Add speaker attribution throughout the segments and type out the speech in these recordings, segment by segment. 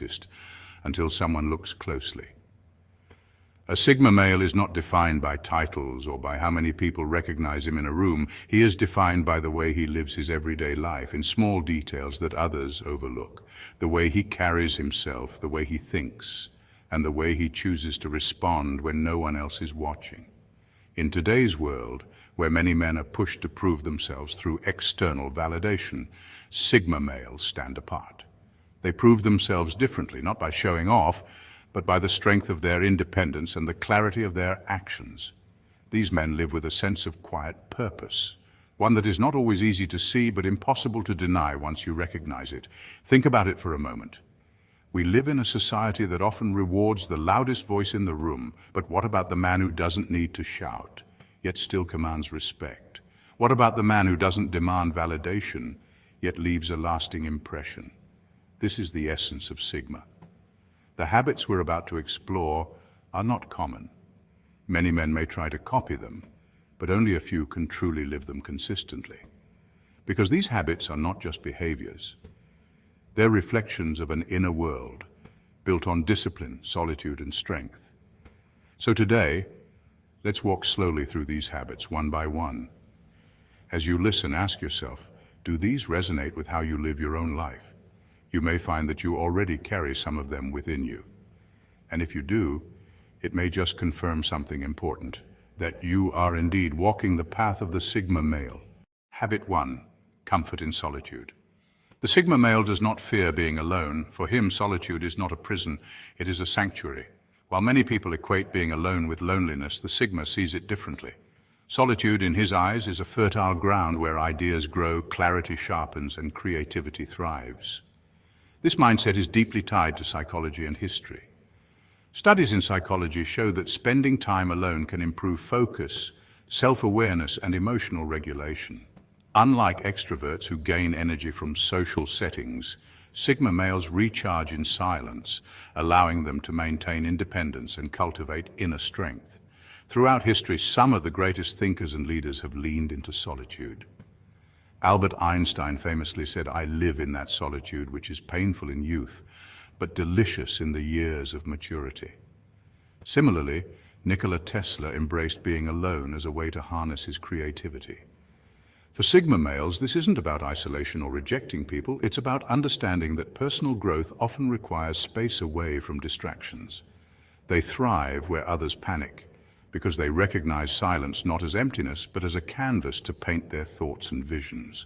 Speaker 1: noticed until someone looks closely. A Sigma male is not defined by titles or by how many people recognize him in a room. He is defined by the way he lives his everyday life, in small details that others overlook. The way he carries himself, the way he thinks, and the way he chooses to respond when no one else is watching. In today's world, where many men are pushed to prove themselves through external validation, Sigma males stand apart. They prove themselves differently, not by showing off, but by the strength of their independence and the clarity of their actions. These men live with a sense of quiet purpose, one that is not always easy to see but impossible to deny once you recognize it. Think about it for a moment. We live in a society that often rewards the loudest voice in the room, but what about the man who doesn't need to shout, yet still commands respect? What about the man who doesn't demand validation, yet leaves a lasting impression? This is the essence of Sigma. The habits we're about to explore are not common. Many men may try to copy them, but only a few can truly live them consistently. Because these habits are not just behaviors. They're reflections of an inner world built on discipline, solitude, and strength. So today, let's walk slowly through these habits one by one. As you listen, ask yourself, do these resonate with how you live your own life? You may find that you already carry some of them within you. And if you do, it may just confirm something important, that you are indeed walking the path of the Sigma male. Habit 1. Comfort in solitude. The Sigma male does not fear being alone. For him, solitude is not a prison, it is a sanctuary. While many people equate being alone with loneliness, the Sigma sees it differently. Solitude, in his eyes, is a fertile ground where ideas grow, clarity sharpens, and creativity thrives. This mindset is deeply tied to psychology and history. Studies in psychology show that spending time alone can improve focus, self-awareness, and emotional regulation. Unlike extroverts who gain energy from social settings, Sigma males recharge in silence, allowing them to maintain independence and cultivate inner strength. Throughout history, some of the greatest thinkers and leaders have leaned into solitude. Albert Einstein famously said, "I live in that solitude which is painful in youth, but delicious in the years of maturity." Similarly, Nikola Tesla embraced being alone as a way to harness his creativity. For Sigma males, this isn't about isolation or rejecting people, it's about understanding that personal growth often requires space away from distractions. They thrive where others panic, because they recognize silence not as emptiness, but as a canvas to paint their thoughts and visions.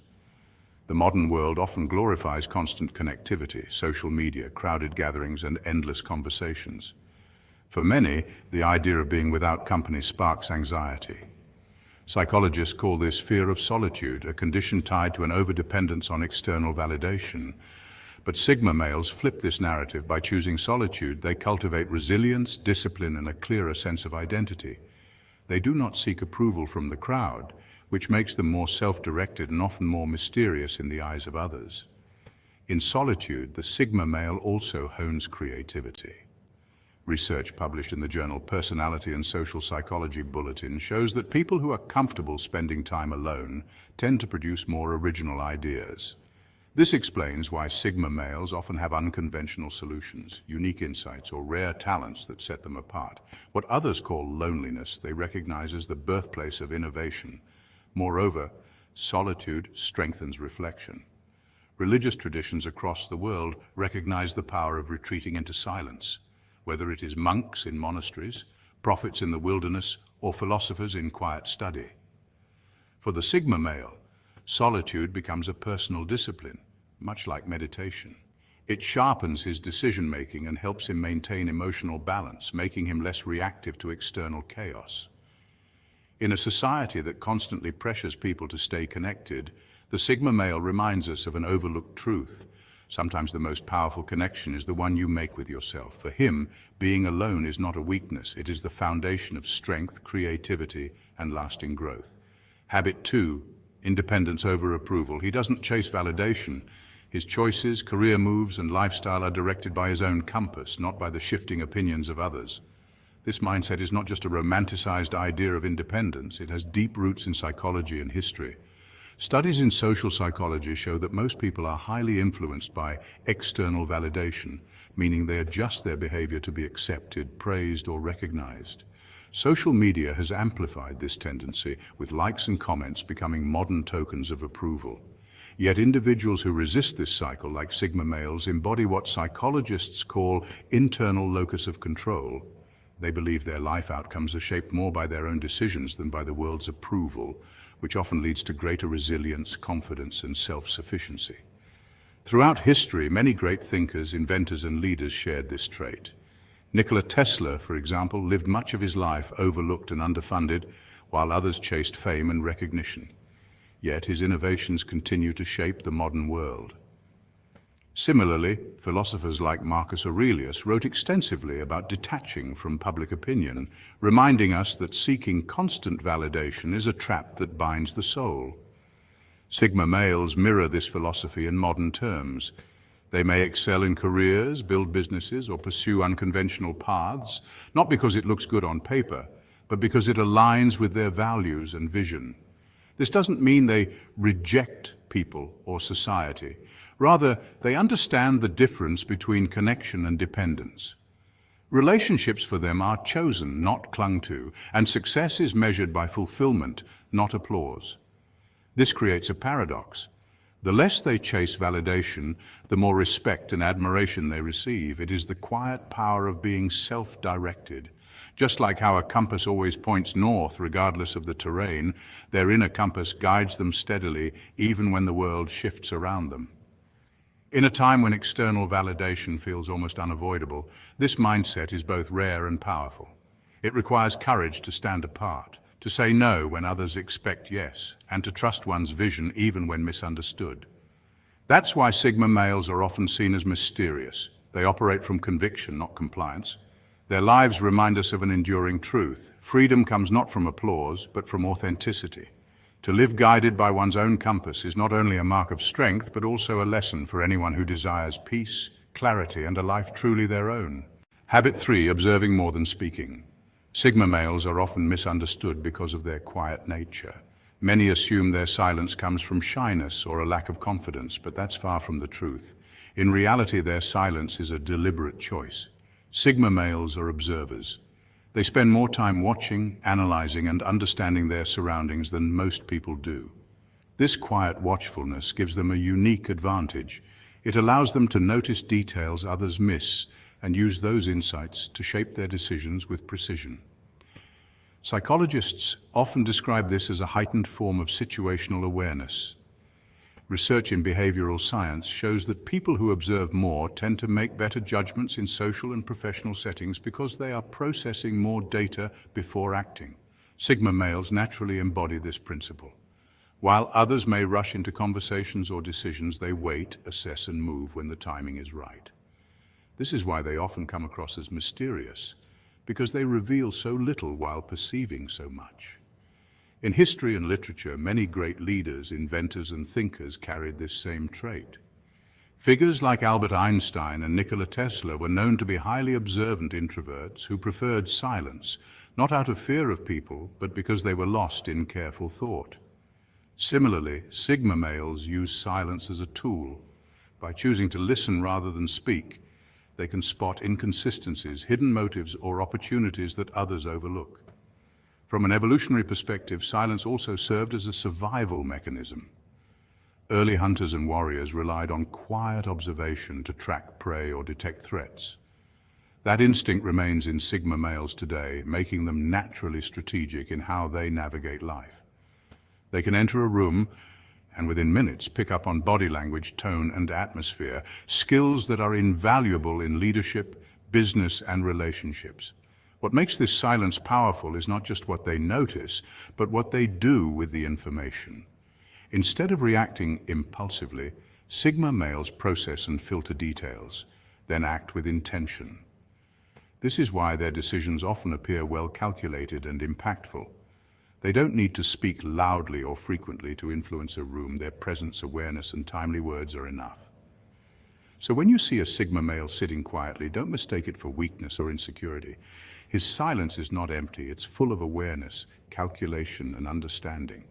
Speaker 1: The modern world often glorifies constant connectivity, social media, crowded gatherings, and endless conversations. For many, the idea of being without company sparks anxiety. Psychologists call this fear of solitude, a condition tied to an overdependence on external validation. But Sigma males flip this narrative. By choosing solitude, they cultivate resilience, discipline, and a clearer sense of identity. They do not seek approval from the crowd, which makes them more self-directed and often more mysterious in the eyes of others. In solitude, the Sigma male also hones creativity. Research published in the journal Personality and Social Psychology Bulletin shows that people who are comfortable spending time alone tend to produce more original ideas. This explains why Sigma males often have unconventional solutions, unique insights, or rare talents that set them apart. What others call loneliness, they recognize as the birthplace of innovation. Moreover, solitude strengthens reflection. Religious traditions across the world recognize the power of retreating into silence, whether it is monks in monasteries, prophets in the wilderness, or philosophers in quiet study. For the Sigma male, solitude becomes a personal discipline, much like meditation. It sharpens his decision-making and helps him maintain emotional balance, making him less reactive to external chaos. In a society that constantly pressures people to stay connected, the Sigma male reminds us of an overlooked truth. Sometimes the most powerful connection is the one you make with yourself. For him, being alone is not a weakness. It is the foundation of strength, creativity, and lasting growth. Habit 2, independence over approval. He doesn't chase validation. His choices, career moves, and lifestyle are directed by his own compass, not by the shifting opinions of others. This mindset is not just a romanticized idea of independence. It has deep roots in psychology and history. Studies in social psychology show that most people are highly influenced by external validation. meaning they adjust their behavior to be accepted, praised, or recognized. Social media has amplified this tendency, with likes and comments becoming modern tokens of approval. Yet individuals who resist this cycle, like Sigma males, embody what psychologists call internal locus of control. They believe their life outcomes are shaped more by their own decisions than by the world's approval, which often leads to greater resilience, confidence, and self-sufficiency. Throughout history, many great thinkers, inventors, and leaders shared this trait. Nikola Tesla, for example, lived much of his life overlooked and underfunded, while others chased fame and recognition. Yet his innovations continue to shape the modern world. Similarly, philosophers like Marcus Aurelius wrote extensively about detaching from public opinion, reminding us that seeking constant validation is a trap that binds the soul. Sigma males mirror this philosophy in modern terms. They may excel in careers, build businesses, or pursue unconventional paths, not because it looks good on paper, but because it aligns with their values and vision. This doesn't mean they reject people or society. Rather, they understand the difference between connection and dependence. Relationships for them are chosen, not clung to, and success is measured by fulfillment, not applause. This creates a paradox. The less they chase validation, the more respect and admiration they receive. It is the quiet power of being self-directed. Just like how a compass always points north regardless of the terrain, their inner compass guides them steadily even when the world shifts around them. In a time when external validation feels almost unavoidable, this mindset is both rare and powerful. It requires courage to stand apart, to say no when others expect yes, and to trust one's vision even when misunderstood. That's why Sigma males are often seen as mysterious. They operate from conviction, not compliance. Their lives remind us of an enduring truth. Freedom comes not from applause, but from authenticity. To live guided by one's own compass is not only a mark of strength, but also a lesson for anyone who desires peace, clarity, and a life truly their own. Habit 3, observing more than speaking. Sigma males are often misunderstood because of their quiet nature. Many assume their silence comes from shyness or a lack of confidence, but that's far from the truth. In reality, their silence is a deliberate choice. Sigma males are observers. They spend more time watching, analyzing, and understanding their surroundings than most people do. This quiet watchfulness gives them a unique advantage. It allows them to notice details others miss and use those insights to shape their decisions with precision. Psychologists often describe this as a heightened form of situational awareness. Research in behavioral science shows that people who observe more tend to make better judgments in social and professional settings because they are processing more data before acting. Sigma males naturally embody this principle. While others may rush into conversations or decisions, they wait, assess, and move when the timing is right. This is why they often come across as mysterious, because they reveal so little while perceiving so much. In history and literature, many great leaders, inventors, and thinkers carried this same trait. Figures like Albert Einstein and Nikola Tesla were known to be highly observant introverts who preferred silence, not out of fear of people, but because they were lost in careful thought. Similarly, Sigma males use silence as a tool. By choosing to listen rather than speak, they can spot inconsistencies, hidden motives, or opportunities that others overlook. From an evolutionary perspective, silence also served as a survival mechanism. Early hunters and warriors relied on quiet observation to track prey or detect threats. That instinct remains in Sigma males today, making them naturally strategic in how they navigate life. They can enter a room and within minutes pick up on body language, tone, and atmosphere, skills that are invaluable in leadership, business, and relationships. What makes this silence powerful is not just what they notice, but what they do with the information. Instead of reacting impulsively, Sigma males process and filter details, then act with intention. This is why their decisions often appear well calculated and impactful. They don't need to speak loudly or frequently to influence a room. Their presence, awareness, and timely words are enough. So when you see a Sigma male sitting quietly, don't mistake it for weakness or insecurity. His silence is not empty. It's full of awareness, calculation, and understanding.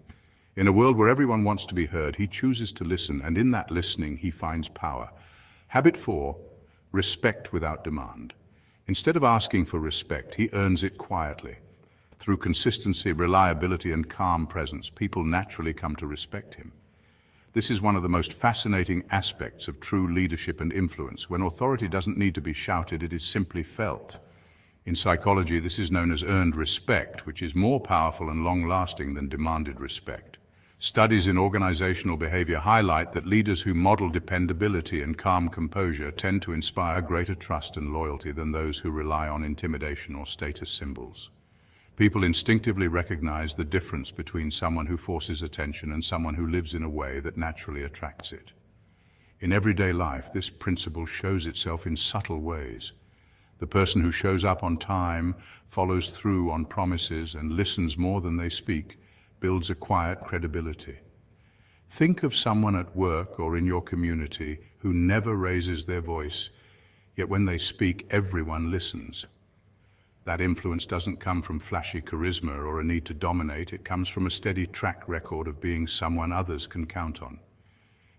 Speaker 1: In a world where everyone wants to be heard, he chooses to listen, and in that listening, he finds power. Habit 4, respect without demand. Instead of asking for respect, he earns it quietly. Through consistency, reliability, and calm presence, people naturally come to respect him. This is one of the most fascinating aspects of true leadership and influence. When authority doesn't need to be shouted, it is simply felt. In psychology, this is known as earned respect, which is more powerful and long-lasting than demanded respect. Studies in organizational behavior highlight that leaders who model dependability and calm composure tend to inspire greater trust and loyalty than those who rely on intimidation or status symbols. People instinctively recognize the difference between someone who forces attention and someone who lives in a way that naturally attracts it. In everyday life, this principle shows itself in subtle ways. The person who shows up on time, follows through on promises, and listens more than they speak builds a quiet credibility. Think of someone at work or in your community who never raises their voice, yet when they speak, everyone listens. That influence doesn't come from flashy charisma or a need to dominate. It comes from a steady track record of being someone others can count on.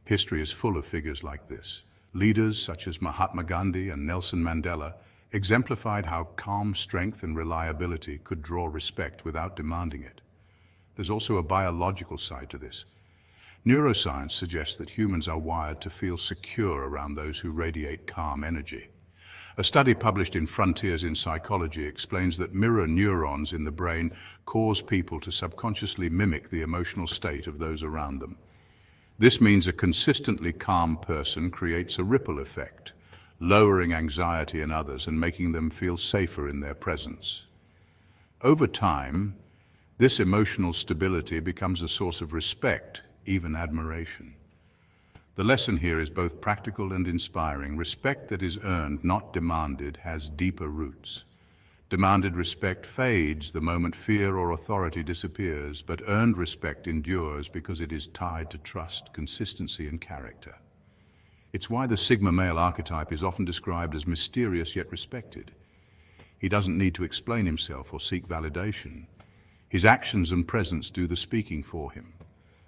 Speaker 1: History is full of figures like this. Leaders such as Mahatma Gandhi and Nelson Mandela exemplified how calm strength and reliability could draw respect without demanding it. There's also a biological side to this. Neuroscience suggests that humans are wired to feel secure around those who radiate calm energy. A study published in Frontiers in Psychology explains that mirror neurons in the brain cause people to subconsciously mimic the emotional state of those around them. This means a consistently calm person creates a ripple effect, lowering anxiety in others and making them feel safer in their presence. Over time, this emotional stability becomes a source of respect, even admiration. The lesson here is both practical and inspiring. Respect that is earned, not demanded, has deeper roots. Demanded respect fades the moment fear or authority disappears, but earned respect endures because it is tied to trust, consistency, and character. It's why the Sigma male archetype is often described as mysterious yet respected. He doesn't need to explain himself or seek validation. His actions and presence do the speaking for him.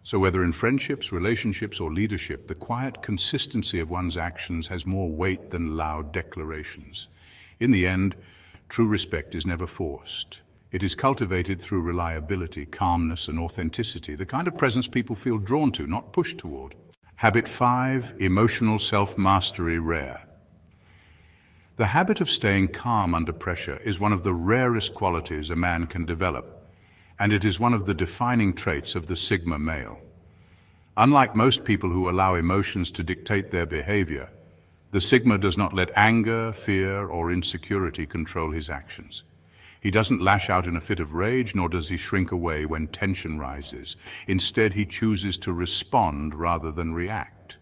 Speaker 1: So whether in friendships, relationships, or leadership, the quiet consistency of one's actions has more weight than loud declarations. In the end, true respect is never forced. It is cultivated through reliability, calmness, and authenticity, the kind of presence people feel drawn to, not pushed toward. Habit 5, emotional self-mastery rare. The habit of staying calm under pressure is one of the rarest qualities a man can develop, and it is one of the defining traits of the Sigma male. Unlike most people who allow emotions to dictate their behavior, the Sigma does not let anger, fear, or insecurity control his actions. He doesn't lash out in a fit of rage, nor does he shrink away when tension rises. Instead, he chooses to respond rather than react.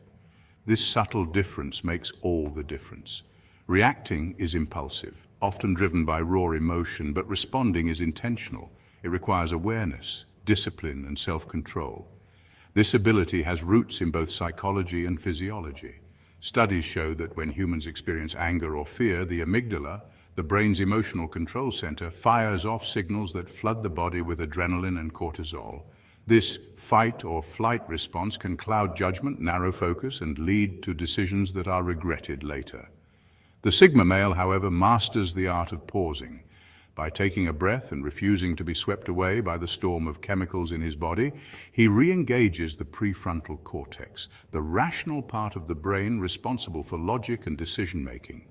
Speaker 1: This subtle difference makes all the difference. Reacting is impulsive, often driven by raw emotion, but responding is intentional. It requires awareness, discipline, and self-control. This ability has roots in both psychology and physiology. Studies show that when humans experience anger or fear, the amygdala, the brain's emotional control center, fires off signals that flood the body with adrenaline and cortisol. This fight or flight response can cloud judgment, narrow focus, and lead to decisions that are regretted later. The Sigma male, however, masters the art of pausing. By taking a breath and refusing to be swept away by the storm of chemicals in his body, he re-engages the prefrontal cortex, the rational part of the brain responsible for logic and decision-making.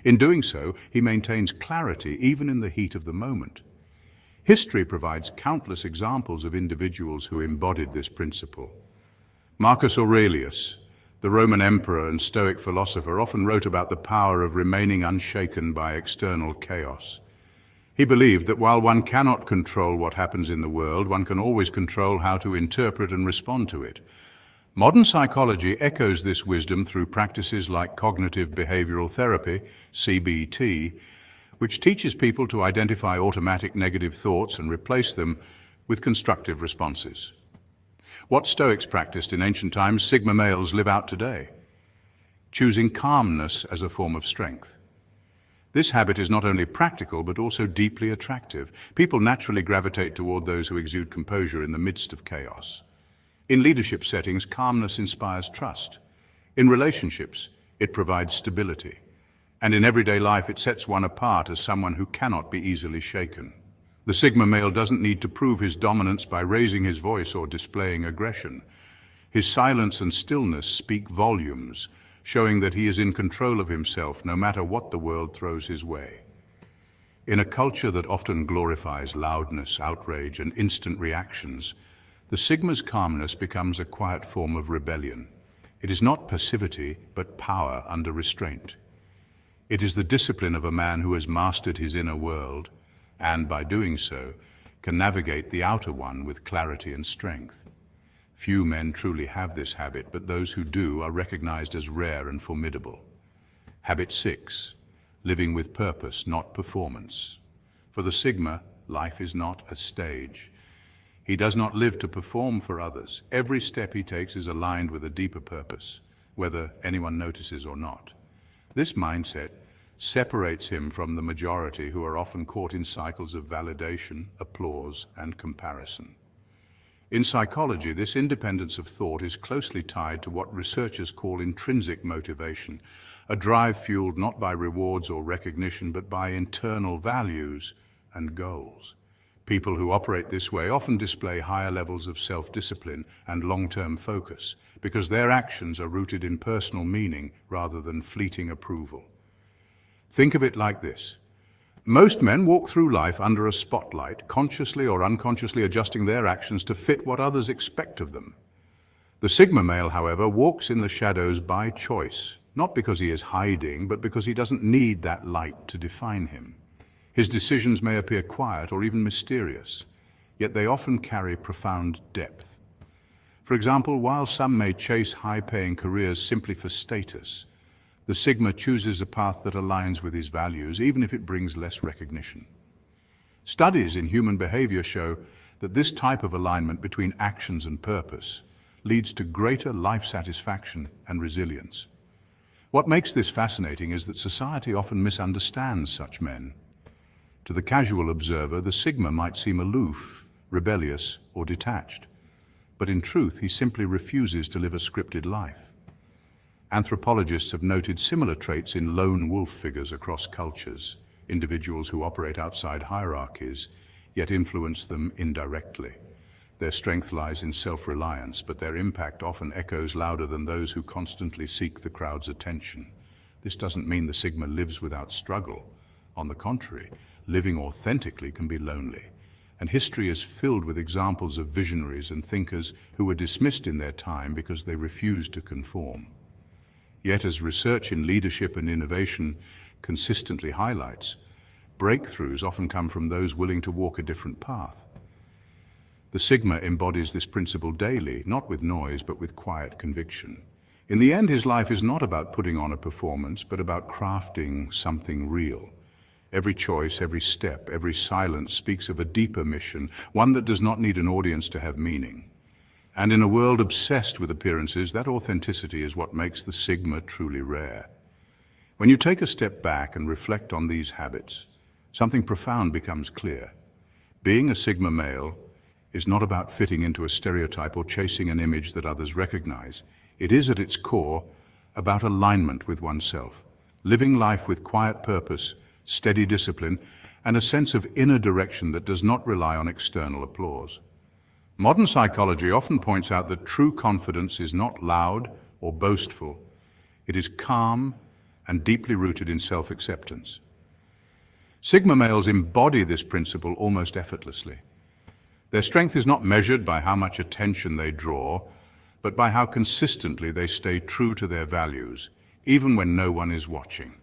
Speaker 1: In doing so, he maintains clarity even in the heat of the moment. History provides countless examples of individuals who embodied this principle. Marcus Aurelius, the Roman emperor and Stoic philosopher, often wrote about the power of remaining unshaken by external chaos. He believed that while one cannot control what happens in the world, one can always control how to interpret and respond to it. Modern psychology echoes this wisdom through practices like cognitive behavioral therapy, CBT, which teaches people to identify automatic negative thoughts and replace them with constructive responses. What Stoics practiced in ancient times, Sigma males live out today, choosing calmness as a form of strength. This habit is not only practical, but also deeply attractive. People naturally gravitate toward those who exude composure in the midst of chaos. In leadership settings, calmness inspires trust. In relationships, it provides stability. And in everyday life, it sets one apart as someone who cannot be easily shaken. The Sigma male doesn't need to prove his dominance by raising his voice or displaying aggression. His silence and stillness speak volumes, showing that he is in control of himself no matter what the world throws his way. In a culture that often glorifies loudness, outrage, and instant reactions, the Sigma's calmness becomes a quiet form of rebellion. It is not passivity, but power under restraint. It is the discipline of a man who has mastered his inner world, and by doing so, can navigate the outer one with clarity and strength. Few men truly have this habit, but those who do are recognized as rare and formidable. Habit 6. Living with purpose, not performance. For the Sigma, life is not a stage. He does not live to perform for others. Every step he takes is aligned with a deeper purpose, whether anyone notices or not. This mindset separates him from the majority who are often caught in cycles of validation, applause, and comparison. In psychology, this independence of thought is closely tied to what researchers call intrinsic motivation, a drive fueled not by rewards or recognition, but by internal values and goals. People who operate this way often display higher levels of self-discipline and long-term focus because their actions are rooted in personal meaning rather than fleeting approval. Think of it like this. Most men walk through life under a spotlight, consciously or unconsciously adjusting their actions to fit what others expect of them. The Sigma male, however, walks in the shadows by choice, not because he is hiding, but because he doesn't need that light to define him. His decisions may appear quiet or even mysterious, yet they often carry profound depth. For example, while some may chase high-paying careers simply for status, the Sigma chooses a path that aligns with his values, even if it brings less recognition. Studies in human behavior show that this type of alignment between actions and purpose leads to greater life satisfaction and resilience. What makes this fascinating is that society often misunderstands such men. To the casual observer, the Sigma might seem aloof, rebellious, or detached. But in truth, he simply refuses to live a scripted life. Anthropologists have noted similar traits in lone wolf figures across cultures, individuals who operate outside hierarchies, yet influence them indirectly. Their strength lies in self-reliance, but their impact often echoes louder than those who constantly seek the crowd's attention. This doesn't mean the Sigma lives without struggle. On the contrary, living authentically can be lonely, and history is filled with examples of visionaries and thinkers who were dismissed in their time because they refused to conform. Yet, as research in leadership and innovation consistently highlights, breakthroughs often come from those willing to walk a different path. The Sigma embodies this principle daily, not with noise, but with quiet conviction. In the end, his life is not about putting on a performance, but about crafting something real. Every choice, every step, every silence speaks of a deeper mission, one that does not need an audience to have meaning. And in a world obsessed with appearances, that authenticity is what makes the Sigma truly rare. When you take a step back and reflect on these habits, something profound becomes clear. Being a Sigma male is not about fitting into a stereotype or chasing an image that others recognize. It is at its core about alignment with oneself, living life with quiet purpose, steady discipline, and a sense of inner direction that does not rely on external applause. Modern psychology often points out that true confidence is not loud or boastful. It is calm and deeply rooted in self-acceptance. Sigma males embody this principle almost effortlessly. Their strength is not measured by how much attention they draw, but by how consistently they stay true to their values, even when no one is watching.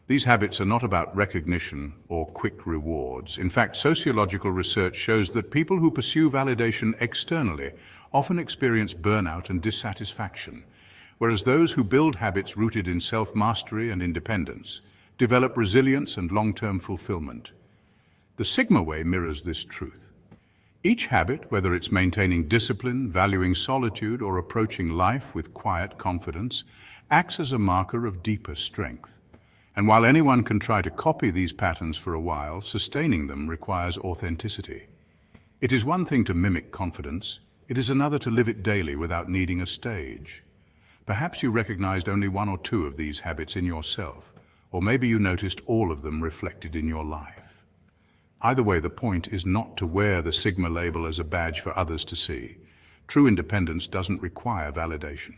Speaker 1: These habits are not about recognition or quick rewards. In fact, sociological research shows that people who pursue validation externally often experience burnout and dissatisfaction, whereas those who build habits rooted in self-mastery and independence develop resilience and long-term fulfillment. The Sigma way mirrors this truth. Each habit, whether it's maintaining discipline, valuing solitude, or approaching life with quiet confidence, acts as a marker of deeper strength. And while anyone can try to copy these patterns for a while, sustaining them requires authenticity. It is one thing to mimic confidence, it is another to live it daily without needing a stage. Perhaps you recognized only one or two of these habits in yourself, Or maybe you noticed all of them reflected in your life. Either way, the point is not to wear the Sigma label as a badge for others to see. True independence doesn't require validation.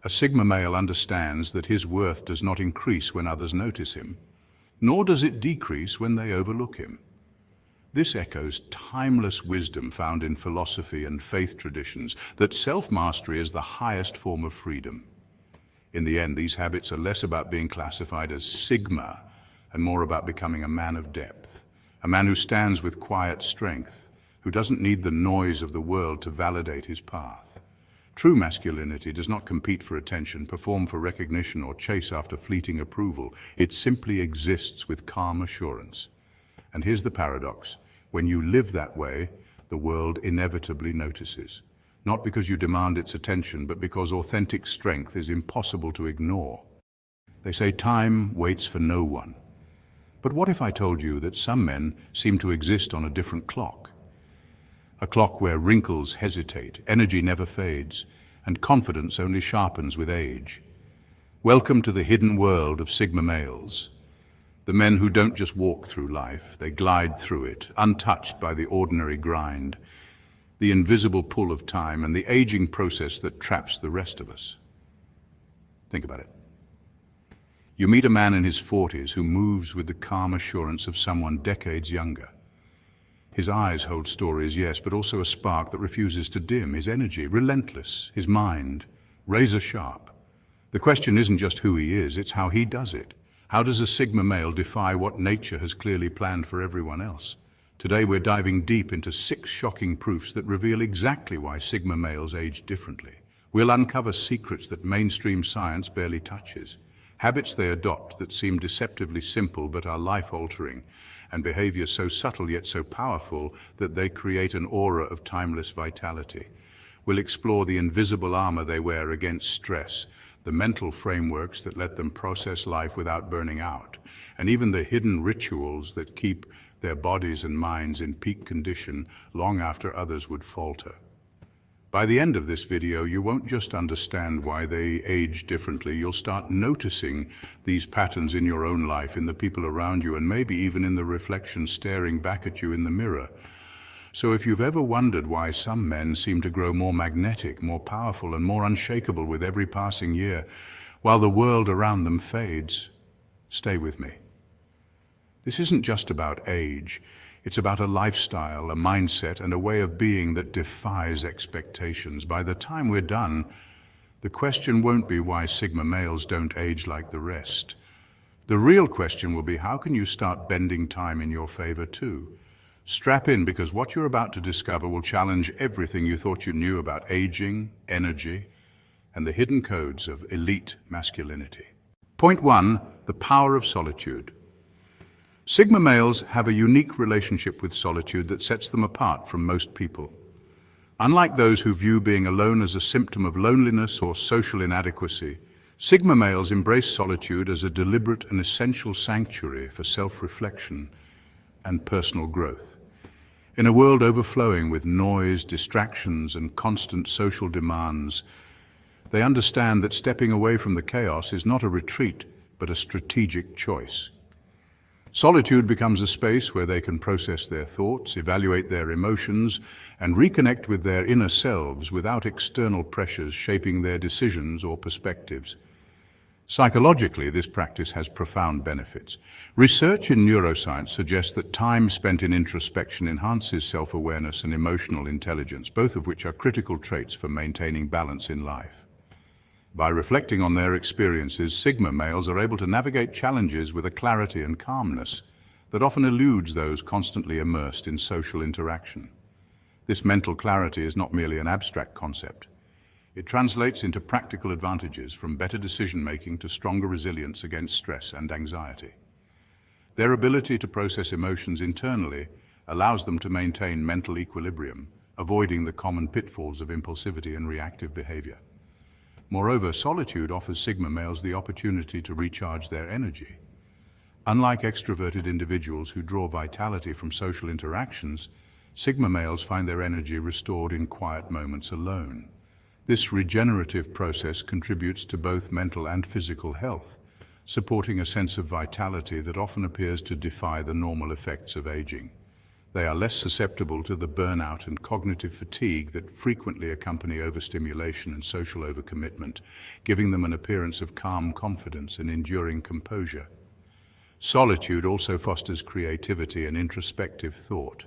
Speaker 1: A Sigma male understands that his worth does not increase when others notice him, nor does it decrease when they overlook him. This echoes timeless wisdom found in philosophy and faith traditions, that self-mastery is the highest form of freedom. In the end, these habits are less about being classified as Sigma and more about becoming a man of depth, a man who stands with quiet strength, who doesn't need the noise of the world to validate his path. True masculinity does not compete for attention, perform for recognition, or chase after fleeting approval. It simply exists with calm assurance. And here's the paradox. When you live that way, the world inevitably notices. Not because you demand its attention, but because authentic strength is impossible to ignore. They say time waits for no one. But what if I told you that some men seem to exist on a different clock? A clock where wrinkles hesitate, energy never fades, and confidence only sharpens with age. Welcome to the hidden world of Sigma males. The men who don't just walk through life, they glide through it, untouched by the ordinary grind, the invisible pull of time, and the aging process that traps the rest of us. Think about it. You meet a man in his 40s who moves with the calm assurance of someone decades younger. His eyes hold stories, yes, but also a spark that refuses to dim. His energy, relentless. His mind, razor sharp. The question isn't just who he is, it's how he does it. How does a Sigma male defy what nature has clearly planned for everyone else? Today we're diving deep into 6 shocking proofs that reveal exactly why Sigma males age differently. We'll uncover secrets that mainstream science barely touches. Habits they adopt that seem deceptively simple but are life-altering, and behavior so subtle yet so powerful that they create an aura of timeless vitality. We'll explore the invisible armor they wear against stress, the mental frameworks that let them process life without burning out, and even the hidden rituals that keep their bodies and minds in peak condition long after others would falter. By the end of this video, you won't just understand why they age differently, you'll start noticing these patterns in your own life, in the people around you, and maybe even in the reflection staring back at you in the mirror. So if you've ever wondered why some men seem to grow more magnetic, more powerful, and more unshakable with every passing year, while the world around them fades, stay with me. This isn't just about age. It's about a lifestyle, a mindset, and a way of being that defies expectations. By the time we're done, the question won't be why Sigma males don't age like the rest. The real question will be, how can you start bending time in your favor too? Strap in, because what you're about to discover will challenge everything you thought you knew about aging, energy, and the hidden codes of elite masculinity. Point 1, the power of solitude. Sigma males have a unique relationship with solitude that sets them apart from most people. Unlike those who view being alone as a symptom of loneliness or social inadequacy, Sigma males embrace solitude as a deliberate and essential sanctuary for self-reflection and personal growth. In a world overflowing with noise, distractions, and constant social demands, they understand that stepping away from the chaos is not a retreat, but a strategic choice. Solitude becomes a space where they can process their thoughts, evaluate their emotions, and reconnect with their inner selves without external pressures shaping their decisions or perspectives. Psychologically, this practice has profound benefits. Research in neuroscience suggests that time spent in introspection enhances self-awareness and emotional intelligence, both of which are critical traits for maintaining balance in life. By reflecting on their experiences, Sigma males are able to navigate challenges with a clarity and calmness that often eludes those constantly immersed in social interaction. This mental clarity is not merely an abstract concept. It translates into practical advantages, from better decision-making to stronger resilience against stress and anxiety. Their ability to process emotions internally allows them to maintain mental equilibrium, avoiding the common pitfalls of impulsivity and reactive behavior. Moreover, solitude offers Sigma males the opportunity to recharge their energy. Unlike extroverted individuals who draw vitality from social interactions, Sigma males find their energy restored in quiet moments alone. This regenerative process contributes to both mental and physical health, supporting a sense of vitality that often appears to defy the normal effects of aging. They are less susceptible to the burnout and cognitive fatigue that frequently accompany overstimulation and social overcommitment, giving them an appearance of calm confidence and enduring composure. Solitude also fosters creativity and introspective thought.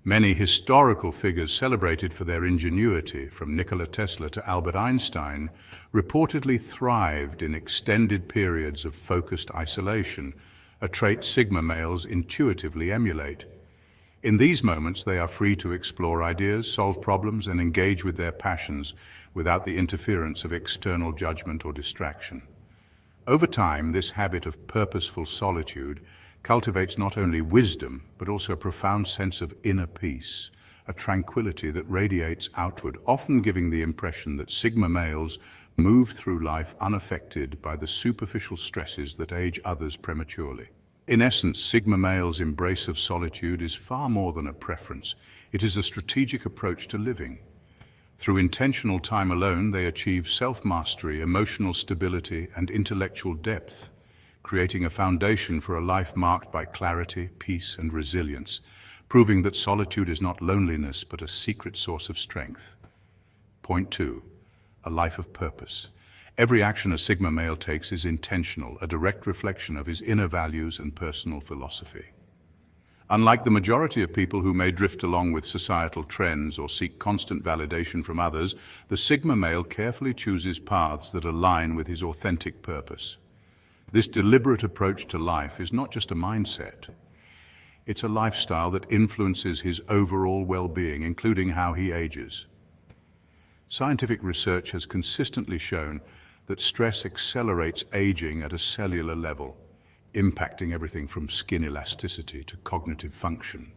Speaker 1: Many historical figures celebrated for their ingenuity, from Nikola Tesla to Albert Einstein, reportedly thrived in extended periods of focused isolation, a trait Sigma males intuitively emulate. In these moments, they are free to explore ideas, solve problems, and engage with their passions without the interference of external judgment or distraction. Over time, this habit of purposeful solitude cultivates not only wisdom, but also a profound sense of inner peace, a tranquility that radiates outward, often giving the impression that Sigma males move through life unaffected by the superficial stresses that age others prematurely. In essence, Sigma males' embrace of solitude is far more than a preference. It is a strategic approach to living. Through intentional time alone, they achieve self-mastery, emotional stability, and intellectual depth, creating a foundation for a life marked by clarity, peace, and resilience, proving that solitude is not loneliness but a secret source of strength. Point 2. A life of purpose. Every action a Sigma male takes is intentional, a direct reflection of his inner values and personal philosophy. Unlike the majority of people who may drift along with societal trends or seek constant validation from others, the Sigma male carefully chooses paths that align with his authentic purpose. This deliberate approach to life is not just a mindset. It's a lifestyle that influences his overall well-being, including how he ages. Scientific research has consistently shown that stress accelerates aging at a cellular level, impacting everything from skin elasticity to cognitive function.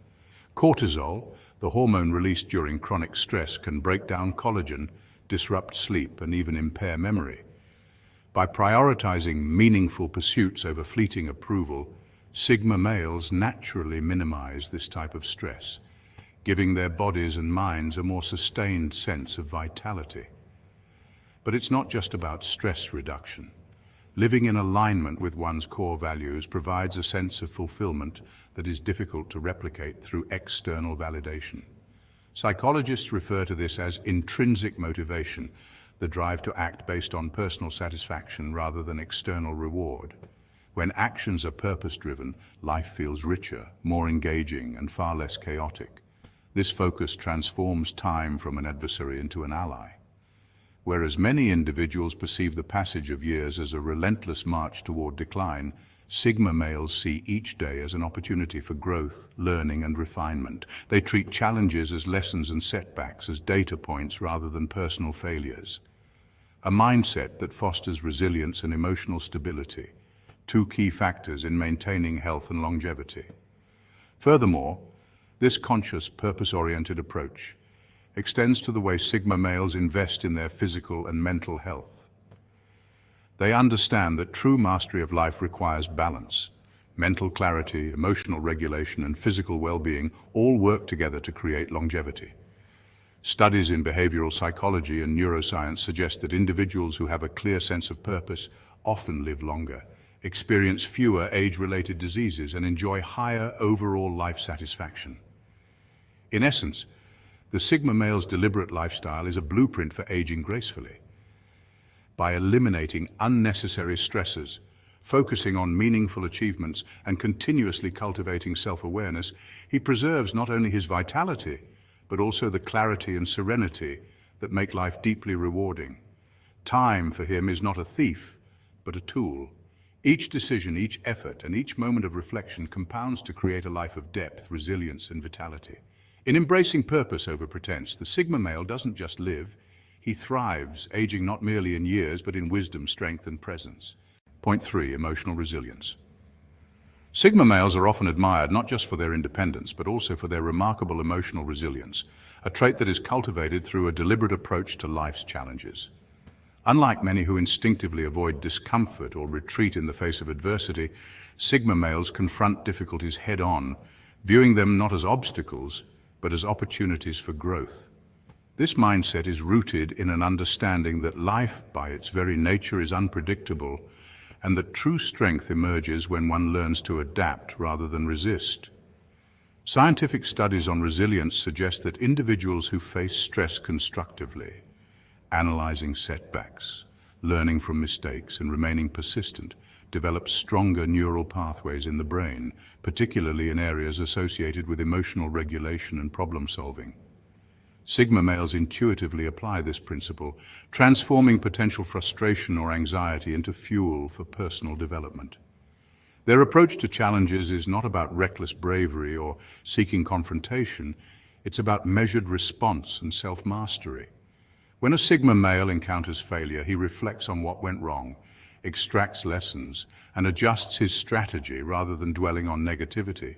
Speaker 1: Cortisol, the hormone released during chronic stress, can break down collagen, disrupt sleep, and even impair memory. By prioritizing meaningful pursuits over fleeting approval, Sigma males naturally minimize this type of stress, giving their bodies and minds a more sustained sense of vitality. But it's not just about stress reduction. Living in alignment with one's core values provides a sense of fulfillment that is difficult to replicate through external validation. Psychologists refer to this as intrinsic motivation, the drive to act based on personal satisfaction rather than external reward. When actions are purpose-driven, life feels richer, more engaging, and far less chaotic. This focus transforms time from an adversary into an ally. Whereas many individuals perceive the passage of years as a relentless march toward decline, Sigma males see each day as an opportunity for growth, learning, and refinement. They treat challenges as lessons and setbacks, as data points rather than personal failures. A mindset that fosters resilience and emotional stability, two key factors in maintaining health and longevity. Furthermore, this conscious, purpose-oriented approach extends to the way Sigma males invest in their physical and mental health. They understand that true mastery of life requires balance. Mental clarity, emotional regulation, and physical well-being all work together to create longevity. Studies in behavioral psychology and neuroscience suggest that individuals who have a clear sense of purpose often live longer, experience fewer age-related diseases, and enjoy higher overall life satisfaction. In essence, the Sigma male's deliberate lifestyle is a blueprint for aging gracefully. By eliminating unnecessary stresses, focusing on meaningful achievements, and continuously cultivating self-awareness, he preserves not only his vitality, but also the clarity and serenity that make life deeply rewarding. Time for him is not a thief, but a tool. Each decision, each effort, and each moment of reflection compounds to create a life of depth, resilience, and vitality. In embracing purpose over pretense, the Sigma male doesn't just live, he thrives, aging not merely in years, but in wisdom, strength, and presence. Point 3. Emotional resilience. Sigma males are often admired not just for their independence, but also for their remarkable emotional resilience, a trait that is cultivated through a deliberate approach to life's challenges. Unlike many who instinctively avoid discomfort or retreat in the face of adversity, Sigma males confront difficulties head-on, viewing them not as obstacles, but as opportunities for growth. This mindset is rooted in an understanding that life, by its very nature, is unpredictable, and that true strength emerges when one learns to adapt rather than resist. Scientific studies on resilience suggest that individuals who face stress constructively, analyzing setbacks, learning from mistakes, and remaining persistent, develop stronger neural pathways in the brain, particularly in areas associated with emotional regulation and problem-solving. Sigma males intuitively apply this principle, transforming potential frustration or anxiety into fuel for personal development. Their approach to challenges is not about reckless bravery or seeking confrontation, it's about measured response and self-mastery. When a Sigma male encounters failure, he reflects on what went wrong, extracts lessons, and adjusts his strategy rather than dwelling on negativity.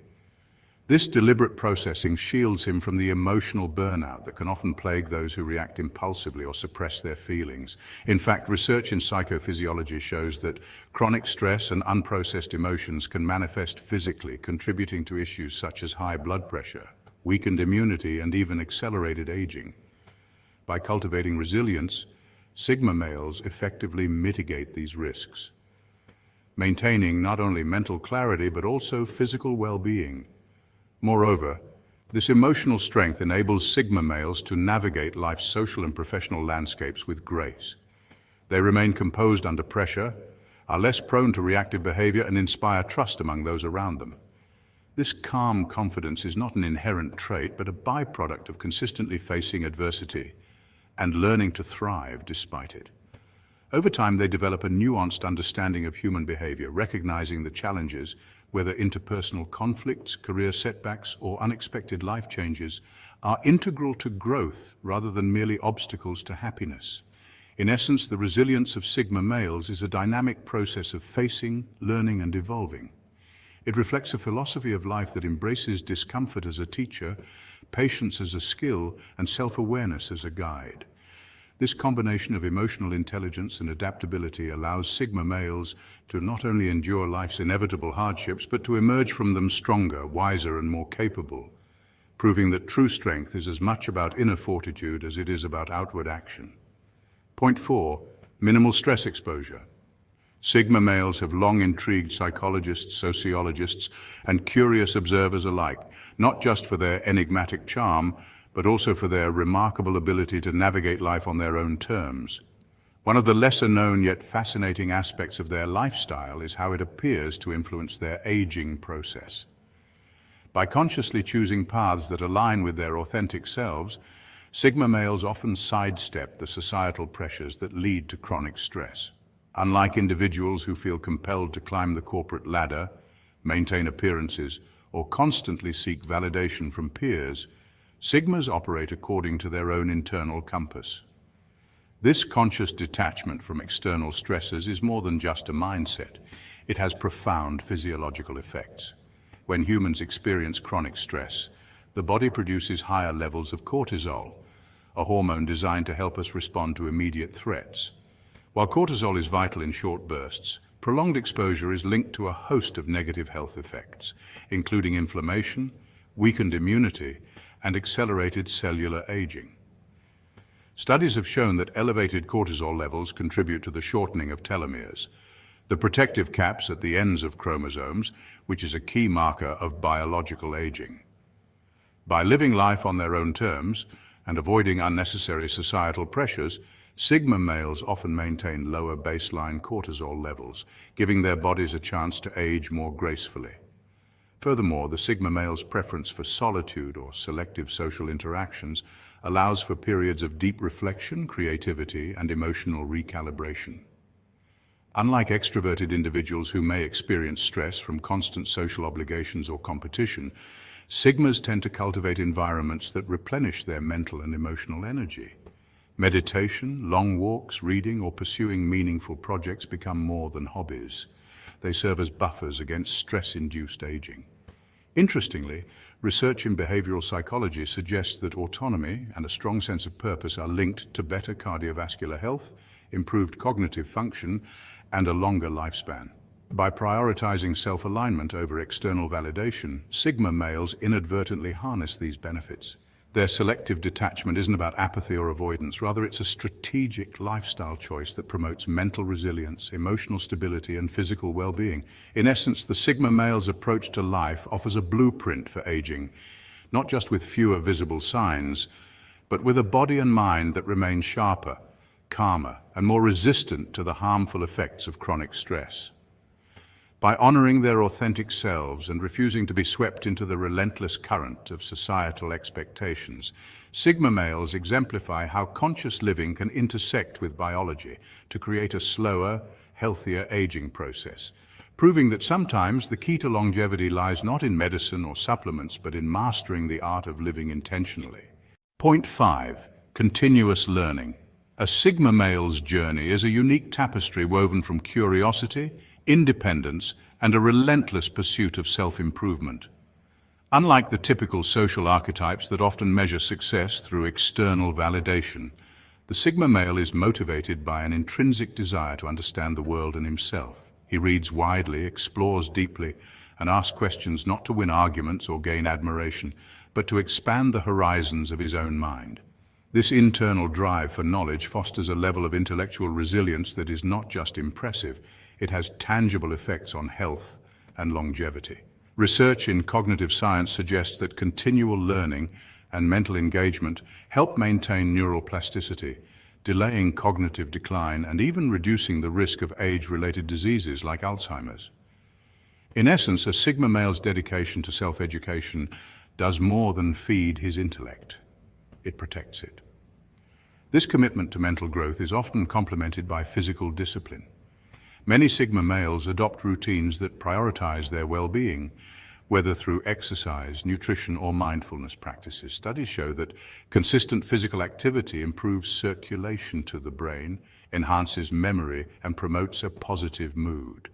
Speaker 1: This deliberate processing shields him from the emotional burnout that can often plague those who react impulsively or suppress their feelings. In fact, research in psychophysiology shows that chronic stress and unprocessed emotions can manifest physically, contributing to issues such as high blood pressure, weakened immunity, and even accelerated aging. By cultivating resilience, Sigma males effectively mitigate these risks, maintaining not only mental clarity but also physical well-being. Moreover, this emotional strength enables Sigma males to navigate life's social and professional landscapes with grace. They remain composed under pressure, are less prone to reactive behavior, and inspire trust among those around them. This calm confidence is not an inherent trait, but a byproduct of consistently facing adversity and learning to thrive despite it. Over time, they develop a nuanced understanding of human behavior, recognizing the challenges, whether interpersonal conflicts, career setbacks, or unexpected life changes, are integral to growth rather than merely obstacles to happiness. In essence, the resilience of Sigma males is a dynamic process of facing, learning, and evolving. It reflects a philosophy of life that embraces discomfort as a teacher, patience as a skill, and self-awareness as a guide. This combination of emotional intelligence and adaptability allows Sigma males to not only endure life's inevitable hardships, but to emerge from them stronger, wiser, and more capable, proving that true strength is as much about inner fortitude as it is about outward action. Point 4. Minimal stress exposure. Sigma males have long intrigued psychologists, sociologists, and curious observers alike, not just for their enigmatic charm, but also for their remarkable ability to navigate life on their own terms. One of the lesser-known yet fascinating aspects of their lifestyle is how it appears to influence their aging process. By consciously choosing paths that align with their authentic selves, Sigma males often sidestep the societal pressures that lead to chronic stress. Unlike individuals who feel compelled to climb the corporate ladder, maintain appearances, or constantly seek validation from peers, Sigmas operate according to their own internal compass. This conscious detachment from external stresses is more than just a mindset. It has profound physiological effects. When humans experience chronic stress, the body produces higher levels of cortisol, a hormone designed to help us respond to immediate threats. While cortisol is vital in short bursts, prolonged exposure is linked to a host of negative health effects, including inflammation, weakened immunity, and accelerated cellular aging. Studies have shown that elevated cortisol levels contribute to the shortening of telomeres, the protective caps at the ends of chromosomes, which is a key marker of biological aging. By living life on their own terms and avoiding unnecessary societal pressures, Sigma males often maintain lower baseline cortisol levels, giving their bodies a chance to age more gracefully. Furthermore, the Sigma male's preference for solitude or selective social interactions allows for periods of deep reflection, creativity, and emotional recalibration. Unlike extroverted individuals who may experience stress from constant social obligations or competition, Sigmas tend to cultivate environments that replenish their mental and emotional energy. Meditation, long walks, reading, or pursuing meaningful projects become more than hobbies. They serve as buffers against stress-induced aging. Interestingly, research in behavioral psychology suggests that autonomy and a strong sense of purpose are linked to better cardiovascular health, improved cognitive function, and a longer lifespan. By prioritizing self-alignment over external validation, Sigma males inadvertently harness these benefits. Their selective detachment isn't about apathy or avoidance. Rather, it's a strategic lifestyle choice that promotes mental resilience, emotional stability, and physical well-being. In essence, the Sigma male's approach to life offers a blueprint for aging, not just with fewer visible signs, but with a body and mind that remain sharper, calmer, and more resistant to the harmful effects of chronic stress. By honoring their authentic selves and refusing to be swept into the relentless current of societal expectations, Sigma males exemplify how conscious living can intersect with biology to create a slower, healthier aging process, proving that sometimes the key to longevity lies not in medicine or supplements, but in mastering the art of living intentionally. Point 5. Continuous learning. A Sigma male's journey is a unique tapestry woven from curiosity, independence, and a relentless pursuit of self-improvement. Unlike the typical social archetypes that often measure success through external validation, the Sigma male is motivated by an intrinsic desire to understand the world and himself. He reads widely, explores deeply, and asks questions not to win arguments or gain admiration, but to expand the horizons of his own mind. This internal drive for knowledge fosters a level of intellectual resilience that is not just impressive, it has tangible effects on health and longevity. Research in cognitive science suggests that continual learning and mental engagement help maintain neural plasticity, delaying cognitive decline and even reducing the risk of age-related diseases like Alzheimer's. In essence, a Sigma male's dedication to self-education does more than feed his intellect. It protects it. This commitment to mental growth is often complemented by physical discipline. Many Sigma males adopt routines that prioritize their well-being, whether through exercise, nutrition, or mindfulness practices. Studies show that consistent physical activity improves circulation to the brain, enhances memory, and promotes a positive mood.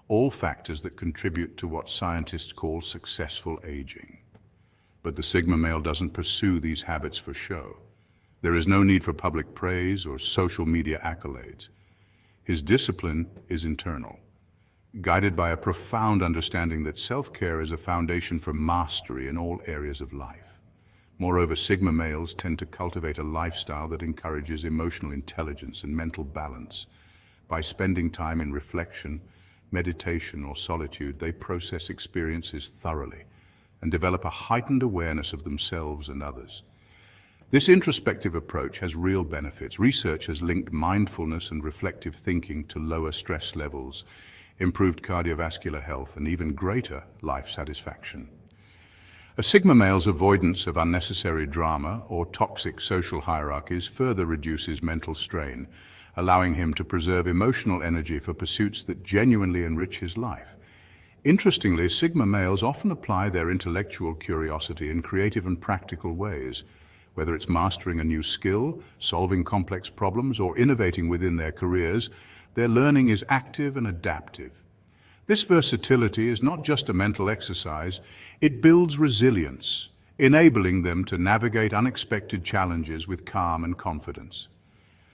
Speaker 1: All factors that contribute to what scientists call successful aging. But the Sigma male doesn't pursue these habits for show. There is no need for public praise or social media accolades. His discipline is internal, guided by a profound understanding that self-care is a foundation for mastery in all areas of life. Moreover, Sigma males tend to cultivate a lifestyle that encourages emotional intelligence and mental balance. By spending time in reflection, meditation, or solitude, they process experiences thoroughly and develop a heightened awareness of themselves and others. This introspective approach has real benefits. Research has linked mindfulness and reflective thinking to lower stress levels, improved cardiovascular health, and even greater life satisfaction. A Sigma male's avoidance of unnecessary drama or toxic social hierarchies further reduces mental strain, allowing him to preserve emotional energy for pursuits that genuinely enrich his life. Interestingly, Sigma males often apply their intellectual curiosity in creative and practical ways. Whether it's mastering a new skill, solving complex problems, or innovating within their careers, their learning is active and adaptive. This versatility is not just a mental exercise, it builds resilience, enabling them to navigate unexpected challenges with calm and confidence.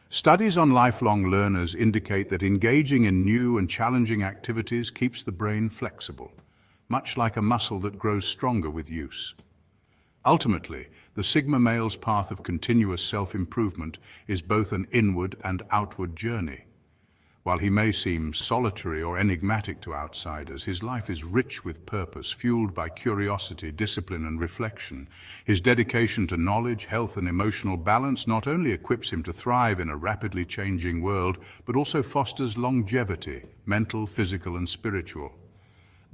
Speaker 1: Studies on lifelong learners indicate that engaging in new and challenging activities keeps the brain flexible, much like a muscle that grows stronger with use. Ultimately, the Sigma male's path of continuous self-improvement is both an inward and outward journey. While he may seem solitary or enigmatic to outsiders, his life is rich with purpose, fueled by curiosity, discipline, and reflection. His dedication to knowledge, health, and emotional balance not only equips him to thrive in a rapidly changing world, but also fosters longevity, mental, physical, and spiritual.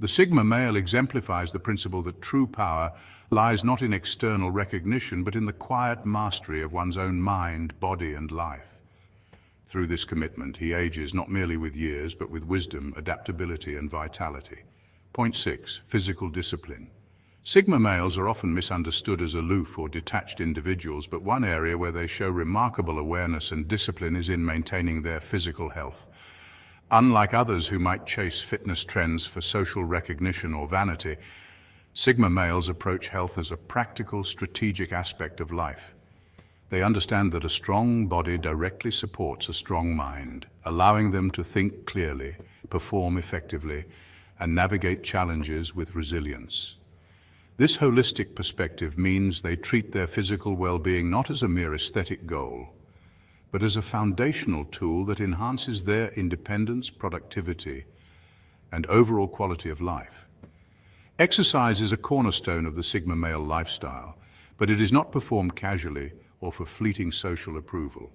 Speaker 1: The Sigma male exemplifies the principle that true power lies not in external recognition, but in the quiet mastery of one's own mind, body, and life. Through this commitment, he ages not merely with years, but with wisdom, adaptability, and vitality. Point 6. Physical discipline. Sigma males are often misunderstood as aloof or detached individuals, but one area where they show remarkable awareness and discipline is in maintaining their physical health. Unlike others who might chase fitness trends for social recognition or vanity, Sigma males approach health as a practical, strategic aspect of life. They understand that a strong body directly supports a strong mind, allowing them to think clearly, perform effectively, and navigate challenges with resilience. This holistic perspective means they treat their physical well-being not as a mere aesthetic goal, but as a foundational tool that enhances their independence, productivity, and overall quality of life. Exercise is a cornerstone of the Sigma male lifestyle, but it is not performed casually or for fleeting social approval.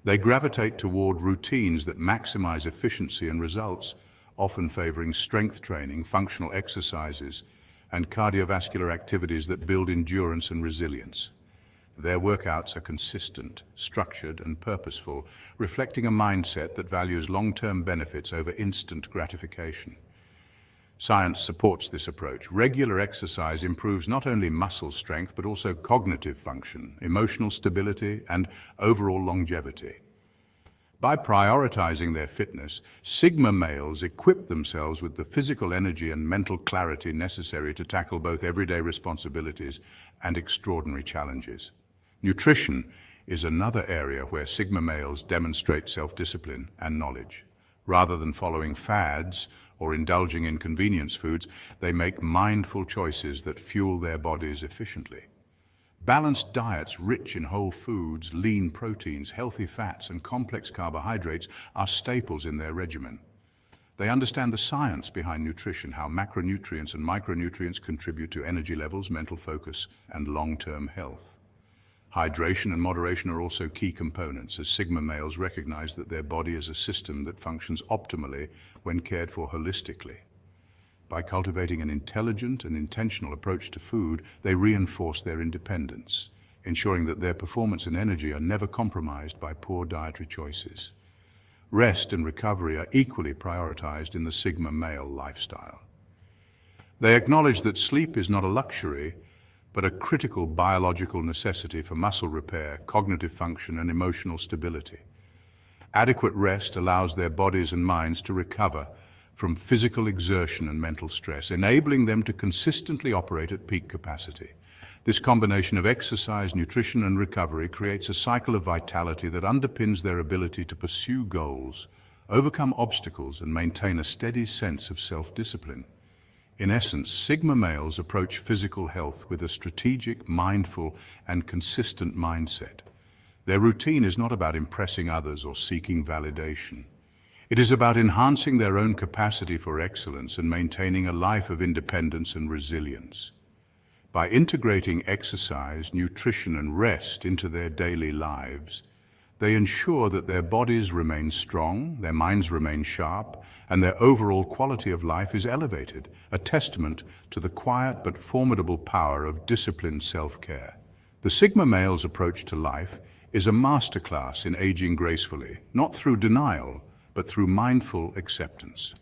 Speaker 1: They gravitate toward routines that maximize efficiency and results, often favoring strength training, functional exercises, and cardiovascular activities that build endurance and resilience. Their workouts are consistent, structured, and purposeful, reflecting a mindset that values long-term benefits over instant gratification. Science supports this approach. Regular exercise improves not only muscle strength, but also cognitive function, emotional stability, and overall longevity. By prioritizing their fitness, Sigma males equip themselves with the physical energy and mental clarity necessary to tackle both everyday responsibilities and extraordinary challenges. Nutrition is another area where Sigma males demonstrate self-discipline and knowledge. Rather than following fads or indulging in convenience foods, they make mindful choices that fuel their bodies efficiently. Balanced diets rich in whole foods, lean proteins, healthy fats, and complex carbohydrates are staples in their regimen. They understand the science behind nutrition, how macronutrients and micronutrients contribute to energy levels, mental focus, and long-term health. Hydration and moderation are also key components, as Sigma males recognize that their body is a system that functions optimally when cared for holistically. By cultivating an intelligent and intentional approach to food, they reinforce their independence, ensuring that their performance and energy are never compromised by poor dietary choices. Rest and recovery are equally prioritized in the Sigma male lifestyle. They acknowledge that sleep is not a luxury, but a critical biological necessity for muscle repair, cognitive function, and emotional stability. Adequate rest allows their bodies and minds to recover from physical exertion and mental stress, enabling them to consistently operate at peak capacity. This combination of exercise, nutrition, and recovery creates a cycle of vitality that underpins their ability to pursue goals, overcome obstacles, and maintain a steady sense of self-discipline. In essence, Sigma males approach physical health with a strategic, mindful, and consistent mindset. Their routine is not about impressing others or seeking validation. It is about enhancing their own capacity for excellence and maintaining a life of independence and resilience. By integrating exercise, nutrition, and rest into their daily lives, they ensure that their bodies remain strong, their minds remain sharp, and their overall quality of life is elevated, a testament to the quiet but formidable power of disciplined self-care. The Sigma male's approach to life is a masterclass in aging gracefully, not through denial, but through mindful acceptance.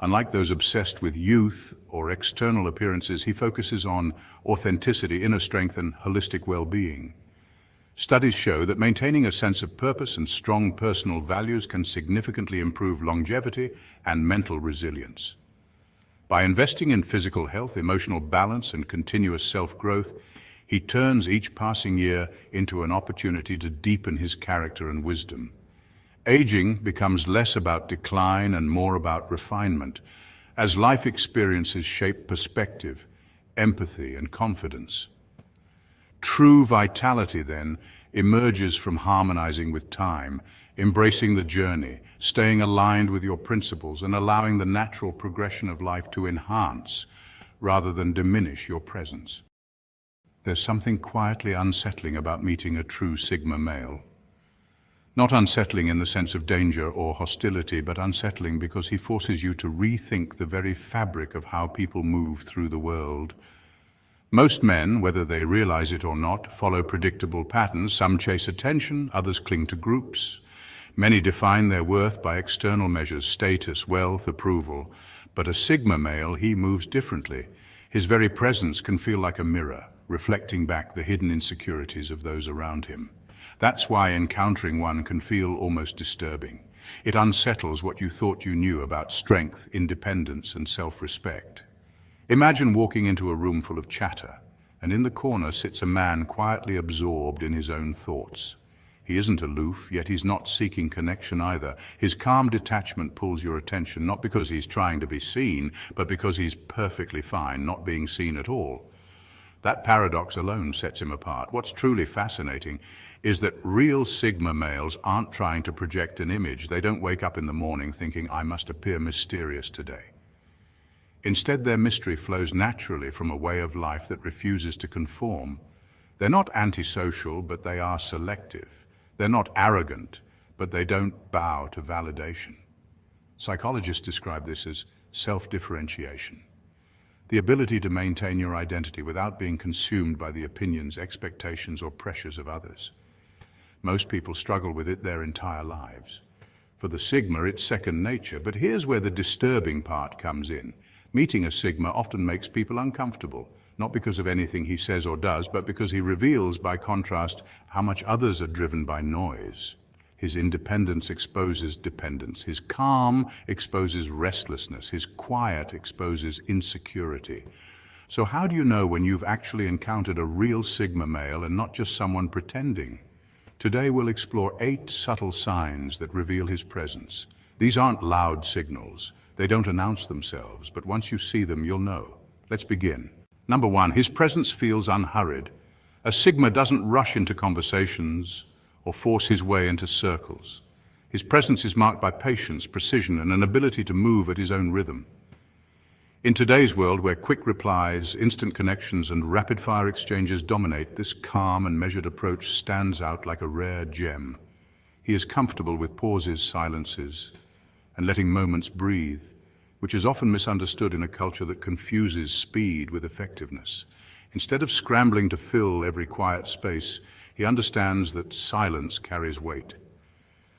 Speaker 1: Unlike those obsessed with youth or external appearances, he focuses on authenticity, inner strength, and holistic well-being. Studies show that maintaining a sense of purpose and strong personal values can significantly improve longevity and mental resilience. By investing in physical health, emotional balance, and continuous self-growth, he turns each passing year into an opportunity to deepen his character and wisdom. Aging becomes less about decline and more about refinement, as life experiences shape perspective, empathy, and confidence. True vitality, then, emerges from harmonizing with time, embracing the journey, staying aligned with your principles, and allowing the natural progression of life to enhance rather than diminish your presence. There's something quietly unsettling about meeting a true Sigma male. Not unsettling in the sense of danger or hostility, but unsettling because he forces you to rethink the very fabric of how people move through the world. Most men, whether they realize it or not, follow predictable patterns. Some chase attention, others cling to groups. Many define their worth by external measures, status, wealth, approval. But a Sigma male, he moves differently. His very presence can feel like a mirror, reflecting back the hidden insecurities of those around him. That's why encountering one can feel almost disturbing. It unsettles what you thought you knew about strength, independence, and self-respect. Imagine walking into a room full of chatter, and in the corner sits a man quietly absorbed in his own thoughts. He isn't aloof, yet he's not seeking connection either. His calm detachment pulls your attention, not because he's trying to be seen, but because he's perfectly fine not being seen at all. That paradox alone sets him apart. What's truly fascinating is that real Sigma males aren't trying to project an image. They don't wake up in the morning thinking, I must appear mysterious today. Instead, their mystery flows naturally from a way of life that refuses to conform. They're not antisocial, but they are selective. They're not arrogant, but they don't bow to validation. Psychologists describe this as self-differentiation. The ability to maintain your identity without being consumed by the opinions, expectations, or pressures of others. Most people struggle with it their entire lives. For the Sigma, it's second nature, but here's where the disturbing part comes in. Meeting a Sigma often makes people uncomfortable, not because of anything he says or does, but because he reveals, by contrast, how much others are driven by noise. His independence exposes dependence. His calm exposes restlessness. His quiet exposes insecurity. So how do you know when you've actually encountered a real Sigma male and not just someone pretending? Today we'll explore 8 subtle signs that reveal his presence. These aren't loud signals. They don't announce themselves, but once you see them, you'll know. Let's begin. Number 1, his presence feels unhurried. A Sigma doesn't rush into conversations or force his way into circles. His presence is marked by patience, precision, and an ability to move at his own rhythm. In today's world, where quick replies, instant connections, and rapid-fire exchanges dominate, this calm and measured approach stands out like a rare gem. He is comfortable with pauses, silences, and letting moments breathe, which is often misunderstood in a culture that confuses speed with effectiveness. Instead of scrambling to fill every quiet space, he understands that silence carries weight.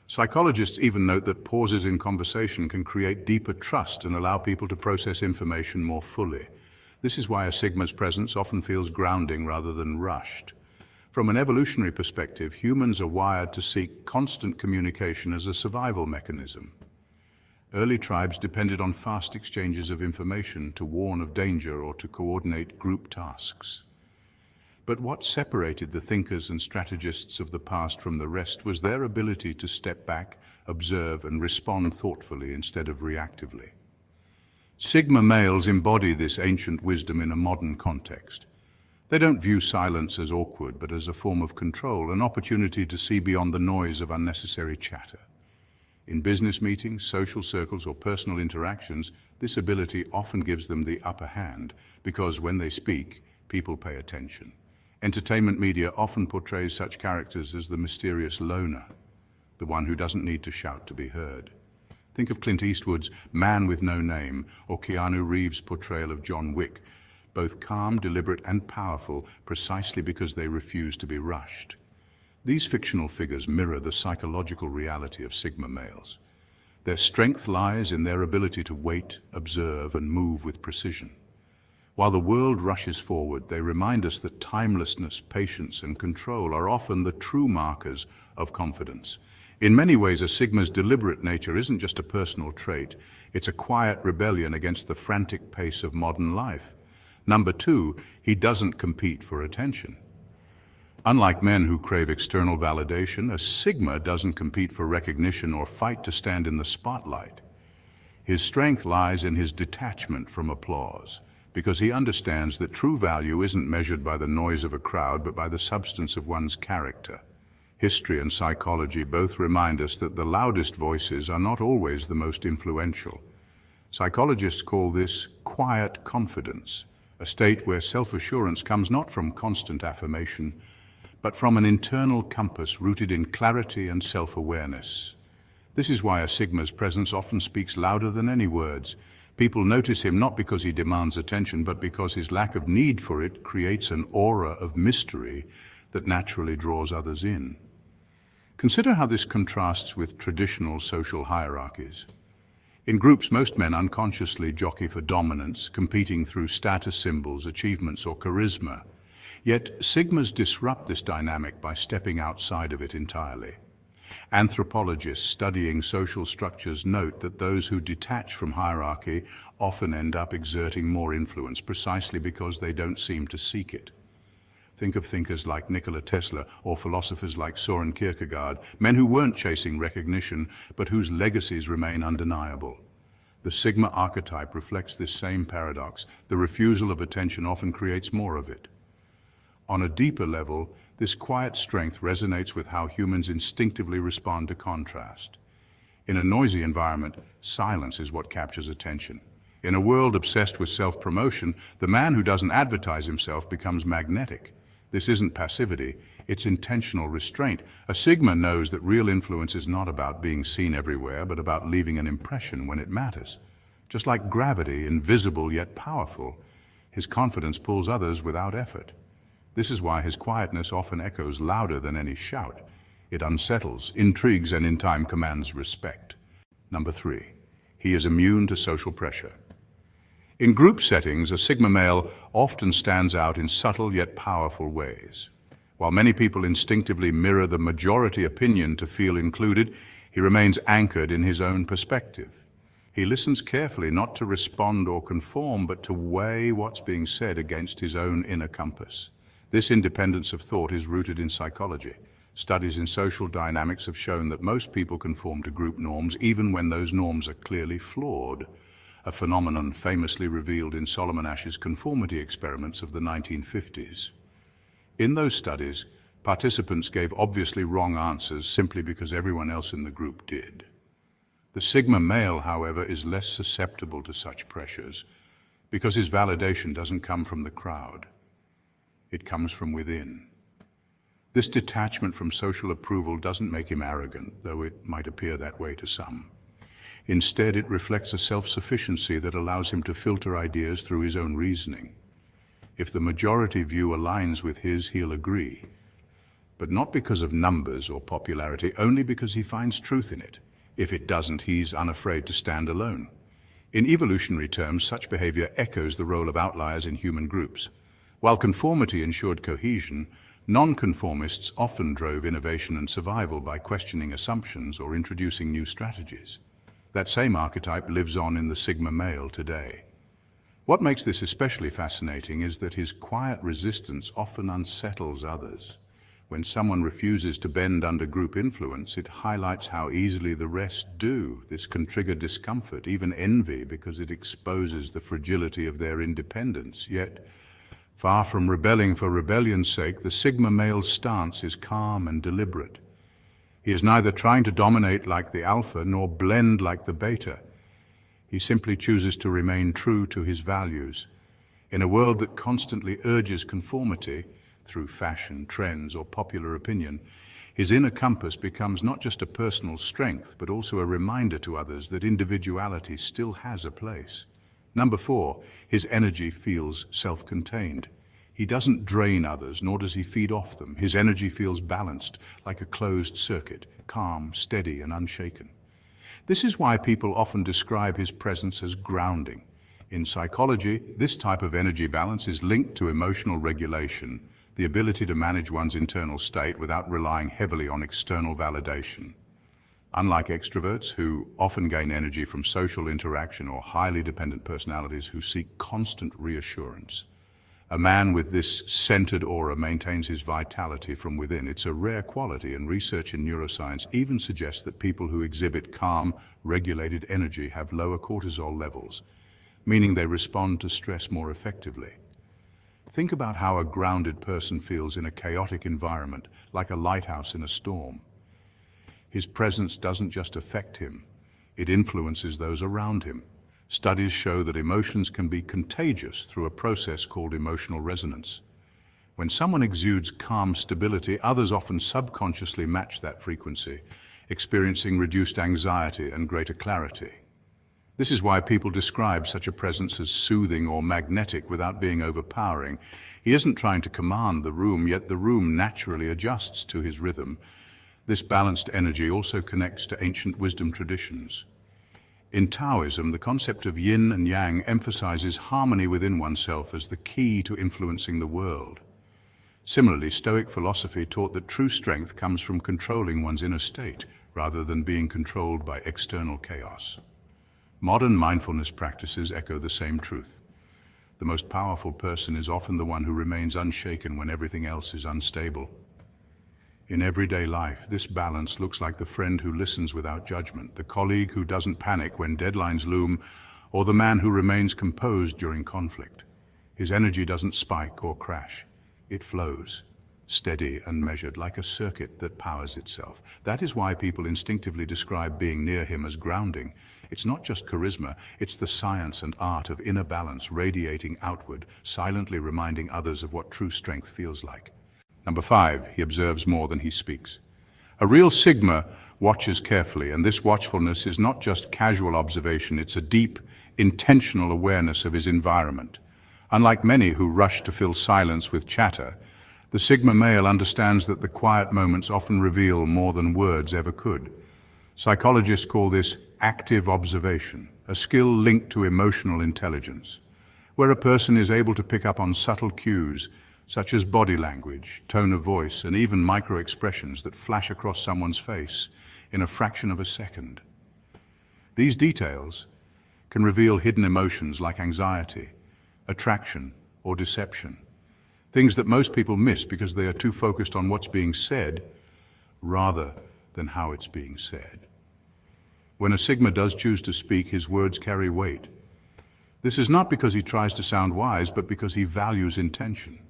Speaker 1: Psychologists even note that pauses in conversation can create deeper trust and allow people to process information more fully. This is why a Sigma's presence often feels grounding rather than rushed. From an evolutionary perspective, humans are wired to seek constant communication as a survival mechanism. Early tribes depended on fast exchanges of information to warn of danger or to coordinate group tasks. But what separated the thinkers and strategists of the past from the rest was their ability to step back, observe, and respond thoughtfully instead of reactively. Sigma males embody this ancient wisdom in a modern context. They don't view silence as awkward, but as a form of control, an opportunity to see beyond the noise of unnecessary chatter. In business meetings, social circles, or personal interactions, this ability often gives them the upper hand, because when they speak, people pay attention. Entertainment media often portrays such characters as the mysterious loner, the one who doesn't need to shout to be heard. Think of Clint Eastwood's Man with No Name, or Keanu Reeves' portrayal of John Wick, both calm, deliberate, and powerful precisely because they refuse to be rushed. These fictional figures mirror the psychological reality of Sigma males. Their strength lies in their ability to wait, observe, and move with precision. While the world rushes forward, they remind us that timelessness, patience, and control are often the true markers of confidence. In many ways, a Sigma's deliberate nature isn't just a personal trait, it's a quiet rebellion against the frantic pace of modern life. Number 2, he doesn't compete for attention. Unlike men who crave external validation, a Sigma doesn't compete for recognition or fight to stand in the spotlight. His strength lies in his detachment from applause, because he understands that true value isn't measured by the noise of a crowd, but by the substance of one's character. History and psychology both remind us that the loudest voices are not always the most influential. Psychologists call this quiet confidence, a state where self-assurance comes not from constant affirmation, but from an internal compass rooted in clarity and self-awareness. This is why a Sigma's presence often speaks louder than any words. People notice him not because he demands attention, but because his lack of need for it creates an aura of mystery that naturally draws others in. Consider how this contrasts with traditional social hierarchies. In groups, most men unconsciously jockey for dominance, competing through status symbols, achievements, or charisma. Yet Sigmas disrupt this dynamic by stepping outside of it entirely. Anthropologists studying social structures note that those who detach from hierarchy often end up exerting more influence precisely because they don't seem to seek it. Think of thinkers like Nikola Tesla or philosophers like Soren Kierkegaard, men who weren't chasing recognition, but whose legacies remain undeniable. The Sigma archetype reflects this same paradox. The refusal of attention often creates more of it. On a deeper level, this quiet strength resonates with how humans instinctively respond to contrast. In a noisy environment, silence is what captures attention. In a world obsessed with self-promotion, the man who doesn't advertise himself becomes magnetic. This isn't passivity, it's intentional restraint. A Sigma knows that real influence is not about being seen everywhere, but about leaving an impression when it matters. Just like gravity, invisible yet powerful, his confidence pulls others without effort. This is why his quietness often echoes louder than any shout. It unsettles, intrigues, and in time commands respect. Number 3, he is immune to social pressure. In group settings, a Sigma male often stands out in subtle yet powerful ways. While many people instinctively mirror the majority opinion to feel included, he remains anchored in his own perspective. He listens carefully, not to respond or conform, but to weigh what's being said against his own inner compass. This independence of thought is rooted in psychology. Studies in social dynamics have shown that most people conform to group norms even when those norms are clearly flawed, a phenomenon famously revealed in Solomon Asch's conformity experiments of the 1950s. In those studies, participants gave obviously wrong answers simply because everyone else in the group did. The Sigma male, however, is less susceptible to such pressures because his validation doesn't come from the crowd. It comes from within. This detachment from social approval doesn't make him arrogant, though it might appear that way to some. Instead, it reflects a self-sufficiency that allows him to filter ideas through his own reasoning. If the majority view aligns with his, he'll agree. But not because of numbers or popularity, only because he finds truth in it. If it doesn't, he's unafraid to stand alone. In evolutionary terms, such behavior echoes the role of outliers in human groups. While conformity ensured cohesion, nonconformists often drove innovation and survival by questioning assumptions or introducing new strategies. That same archetype lives on in the Sigma male today. What makes this especially fascinating is that his quiet resistance often unsettles others. When someone refuses to bend under group influence, it highlights how easily the rest do. This can trigger discomfort, even envy, because it exposes the fragility of their independence. Yet, far from rebelling for rebellion's sake, the Sigma male's stance is calm and deliberate. He is neither trying to dominate like the alpha nor blend like the beta. He simply chooses to remain true to his values. In a world that constantly urges conformity, through fashion, trends, or popular opinion, his inner compass becomes not just a personal strength, but also a reminder to others that individuality still has a place. Number 4, his energy feels self-contained. He doesn't drain others, nor does he feed off them. His energy feels balanced, like a closed circuit, calm, steady, and unshaken. This is why people often describe his presence as grounding. In psychology, this type of energy balance is linked to emotional regulation, the ability to manage one's internal state without relying heavily on external validation. Unlike extroverts, who often gain energy from social interaction, or highly dependent personalities who seek constant reassurance, a man with this centered aura maintains his vitality from within. It's a rare quality, and research in neuroscience even suggests that people who exhibit calm, regulated energy have lower cortisol levels, meaning they respond to stress more effectively. Think about how a grounded person feels in a chaotic environment, like a lighthouse in a storm. His presence doesn't just affect him, it influences those around him. Studies show that emotions can be contagious through a process called emotional resonance. When someone exudes calm stability, others often subconsciously match that frequency, experiencing reduced anxiety and greater clarity. This is why people describe such a presence as soothing or magnetic without being overpowering. He isn't trying to command the room, yet the room naturally adjusts to his rhythm. This balanced energy also connects to ancient wisdom traditions. In Taoism, the concept of yin and yang emphasizes harmony within oneself as the key to influencing the world. Similarly, Stoic philosophy taught that true strength comes from controlling one's inner state, rather than being controlled by external chaos. Modern mindfulness practices echo the same truth. The most powerful person is often the one who remains unshaken when everything else is unstable. In everyday life, this balance looks like the friend who listens without judgment, the colleague who doesn't panic when deadlines loom, or the man who remains composed during conflict. His energy doesn't spike or crash. It flows, steady and measured, like a circuit that powers itself. That is why people instinctively describe being near him as grounding. It's not just charisma, it's the science and art of inner balance radiating outward, silently reminding others of what true strength feels like. Number 5, he observes more than he speaks. A real Sigma watches carefully, and this watchfulness is not just casual observation, it's a deep, intentional awareness of his environment. Unlike many who rush to fill silence with chatter, the Sigma male understands that the quiet moments often reveal more than words ever could. Psychologists call this active observation, a skill linked to emotional intelligence, where a person is able to pick up on subtle cues such as body language, tone of voice, and even micro-expressions that flash across someone's face in a fraction of a second. These details can reveal hidden emotions like anxiety, attraction, or deception, things that most people miss because they are too focused on what's being said rather than how it's being said. When a Sigma does choose to speak, his words carry weight. This is not because he tries to sound wise, but because he values intention.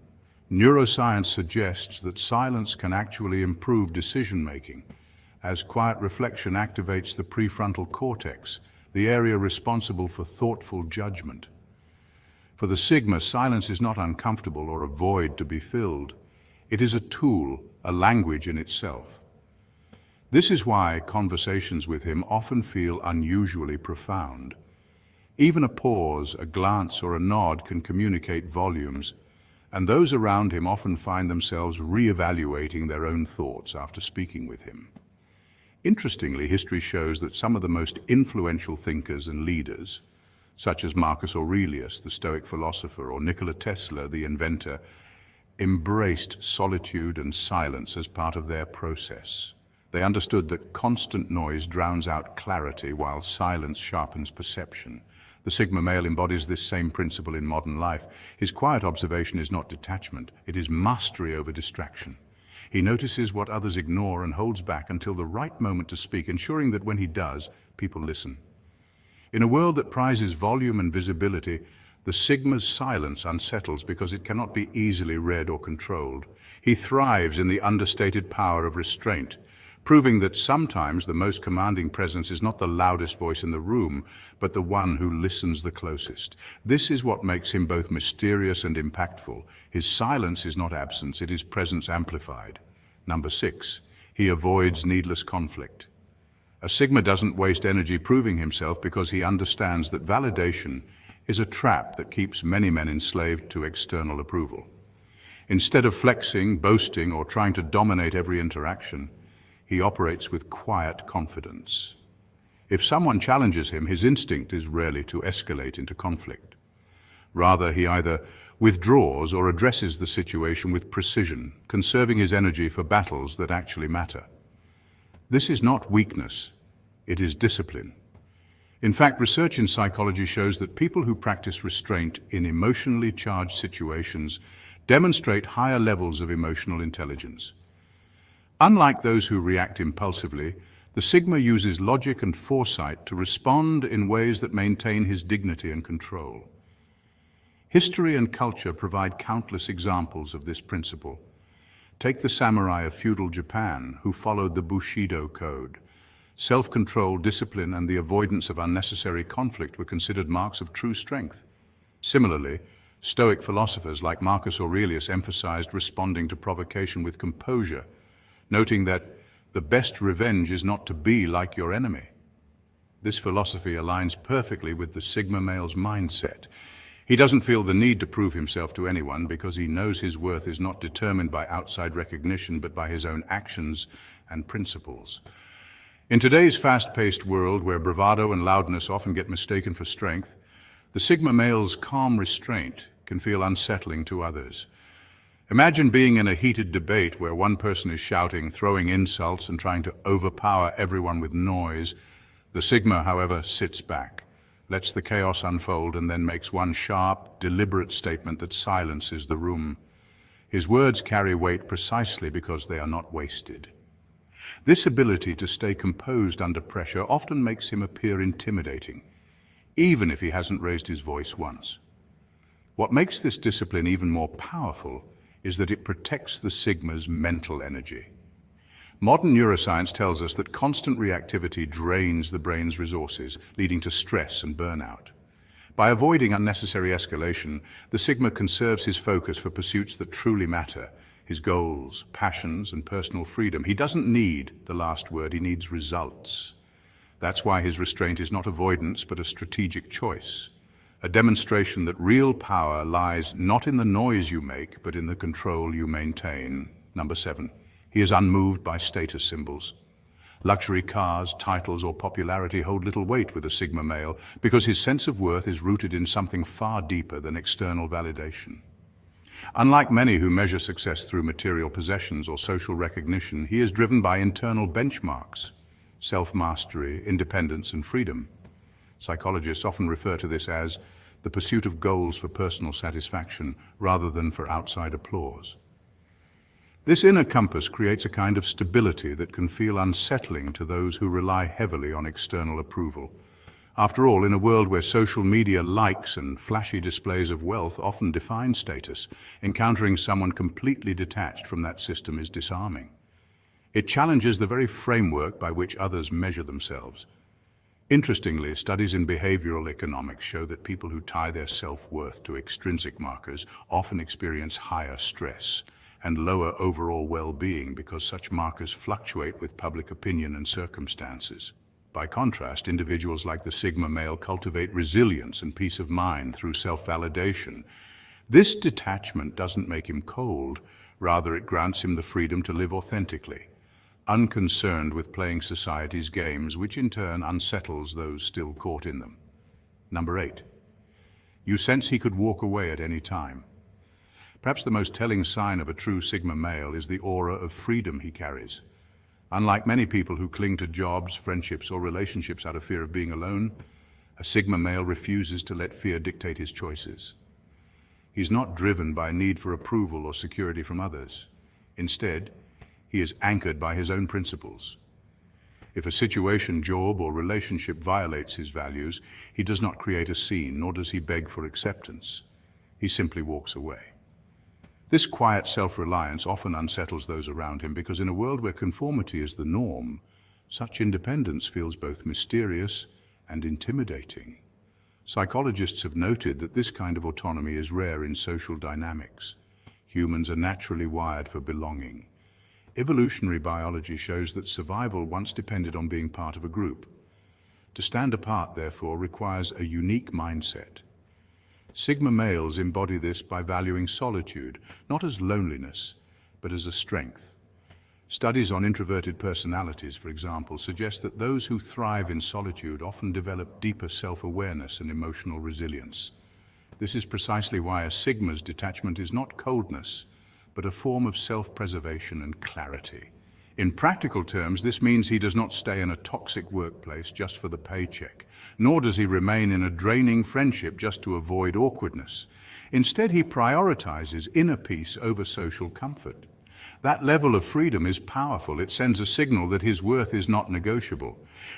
Speaker 1: Neuroscience suggests that silence can actually improve decision-making, as quiet reflection activates the prefrontal cortex, the area responsible for thoughtful judgment. For the Sigma, silence is not uncomfortable or a void to be filled. It is a tool, a language in itself. This is why conversations with him often feel unusually profound. Even a pause, a glance, or a nod can communicate volumes, and those around him often find themselves re-evaluating their own thoughts after speaking with him. Interestingly, history shows that some of the most influential thinkers and leaders, such as Marcus Aurelius, the Stoic philosopher, or Nikola Tesla, the inventor, embraced solitude and silence as part of their process. They understood that constant noise drowns out clarity while silence sharpens perception. The Sigma male embodies this same principle in modern life. His quiet observation is not detachment, it is mastery over distraction. He notices what others ignore and holds back until the right moment to speak, ensuring that when he does, people listen. In a world that prizes volume and visibility, the Sigma's silence unsettles because it cannot be easily read or controlled. He thrives in the understated power of restraint, proving that sometimes the most commanding presence is not the loudest voice in the room, but the one who listens the closest. This is what makes him both mysterious and impactful. His silence is not absence, it is presence amplified. Number 6, he avoids needless conflict. A Sigma doesn't waste energy proving himself because he understands that validation is a trap that keeps many men enslaved to external approval. Instead of flexing, boasting, or trying to dominate every interaction, he operates with quiet confidence. If someone challenges him, his instinct is rarely to escalate into conflict. Rather, he either withdraws or addresses the situation with precision, conserving his energy for battles that actually matter. This is not weakness, it is discipline. In fact, research in psychology shows that people who practice restraint in emotionally charged situations demonstrate higher levels of emotional intelligence. Unlike those who react impulsively, the Sigma uses logic and foresight to respond in ways that maintain his dignity and control. History and culture provide countless examples of this principle. Take the samurai of feudal Japan, who followed the Bushido code. Self-control, discipline, and the avoidance of unnecessary conflict were considered marks of true strength. Similarly, Stoic philosophers like Marcus Aurelius emphasized responding to provocation with composure, noting that the best revenge is not to be like your enemy. This philosophy aligns perfectly with the Sigma male's mindset. He doesn't feel the need to prove himself to anyone because he knows his worth is not determined by outside recognition but by his own actions and principles. In today's fast-paced world where bravado and loudness often get mistaken for strength, the Sigma male's calm restraint can feel unsettling to others. Imagine being in a heated debate where one person is shouting, throwing insults, and trying to overpower everyone with noise. The Sigma, however, sits back, lets the chaos unfold, and then makes one sharp, deliberate statement that silences the room. His words carry weight precisely because they are not wasted. This ability to stay composed under pressure often makes him appear intimidating, even if he hasn't raised his voice once. What makes this discipline even more powerful is that it protects the Sigma's mental energy. Modern neuroscience tells us that constant reactivity drains the brain's resources, leading to stress and burnout. By avoiding unnecessary escalation, the Sigma conserves his focus for pursuits that truly matter, his goals, passions, and personal freedom. He doesn't need the last word, he needs results. That's why his restraint is not avoidance, but a strategic choice. A demonstration that real power lies not in the noise you make, but in the control you maintain. Number 7. He is unmoved by status symbols. Luxury cars, titles, or popularity hold little weight with a Sigma male because his sense of worth is rooted in something far deeper than external validation. Unlike many who measure success through material possessions or social recognition, he is driven by internal benchmarks: self-mastery, independence, and freedom. Psychologists often refer to this as the pursuit of goals for personal satisfaction rather than for outside applause. This inner compass creates a kind of stability that can feel unsettling to those who rely heavily on external approval. After all, in a world where social media likes and flashy displays of wealth often define status, encountering someone completely detached from that system is disarming. It challenges the very framework by which others measure themselves. Interestingly, studies in behavioral economics show that people who tie their self-worth to extrinsic markers often experience higher stress and lower overall well-being because such markers fluctuate with public opinion and circumstances. By contrast, individuals like the Sigma male cultivate resilience and peace of mind through self-validation. This detachment doesn't make him cold, rather it grants him the freedom to live authentically, unconcerned with playing society's games, which in turn unsettles those still caught in them. Number 8. You sense he could walk away at any time. Perhaps the most telling sign of a true Sigma male is the aura of freedom he carries. Unlike many people who cling to jobs, friendships, or relationships out of fear of being alone, a Sigma male refuses to let fear dictate his choices. He's not driven by a need for approval or security from others. Instead, he is anchored by his own principles. If a situation, job, or relationship violates his values, he does not create a scene, nor does he beg for acceptance. He simply walks away. This quiet self-reliance often unsettles those around him because in a world where conformity is the norm, such independence feels both mysterious and intimidating. Psychologists have noted that this kind of autonomy is rare in social dynamics. Humans are naturally wired for belonging. Evolutionary biology shows that survival once depended on being part of a group. To stand apart, therefore, requires a unique mindset. Sigma males embody this by valuing solitude, not as loneliness, but as a strength. Studies on introverted personalities, for example, suggest that those who thrive in solitude often develop deeper self-awareness and emotional resilience. This is precisely why a Sigma's detachment is not coldness, but a form of self-preservation and clarity. In practical terms, this means he does not stay in a toxic workplace just for the paycheck, nor does he remain in a draining friendship just to avoid awkwardness. Instead, he prioritizes inner peace over social comfort. That level of freedom is powerful. It sends a signal that his worth is not negotiable.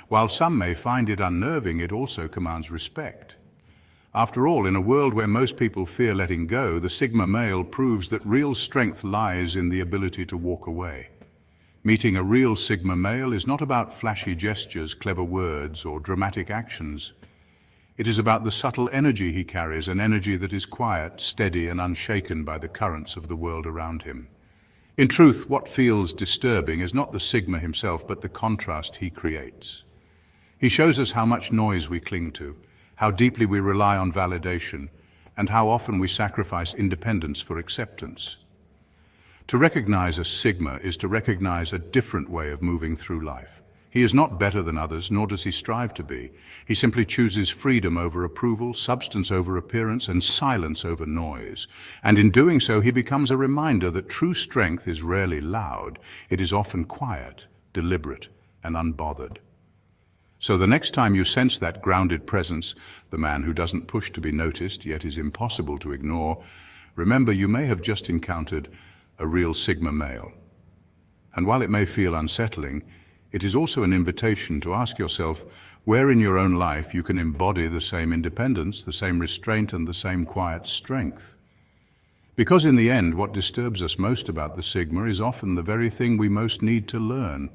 Speaker 1: While some may find it unnerving, it also commands respect. After all, in a world where most people fear letting go, the Sigma male proves that real strength lies in the ability to walk away. Meeting a real Sigma male is not about flashy gestures, clever words, or dramatic actions. It is about the subtle energy he carries, an energy that is quiet, steady, and unshaken by the currents of the world around him. In truth, what feels disturbing is not the Sigma himself, but the contrast he creates. He shows us how much noise we cling to, how deeply we rely on validation, and how often we sacrifice independence for acceptance. To recognize a Sigma is to recognize a different way of moving through life. He is not better than others, nor does he strive to be. He simply chooses freedom over approval, substance over appearance, and silence over noise. And in doing so, he becomes a reminder that true strength is rarely loud. It is often quiet, deliberate, and unbothered. So the next time you sense that grounded presence, the man who doesn't push to be noticed, yet is impossible to ignore, remember you may have just encountered a real Sigma male. And while it may feel unsettling, it is also an invitation to ask yourself where in your own life you can embody the same independence, the same restraint, and the same quiet strength. Because in the end, what disturbs us most about the Sigma is often the very thing we most need to learn.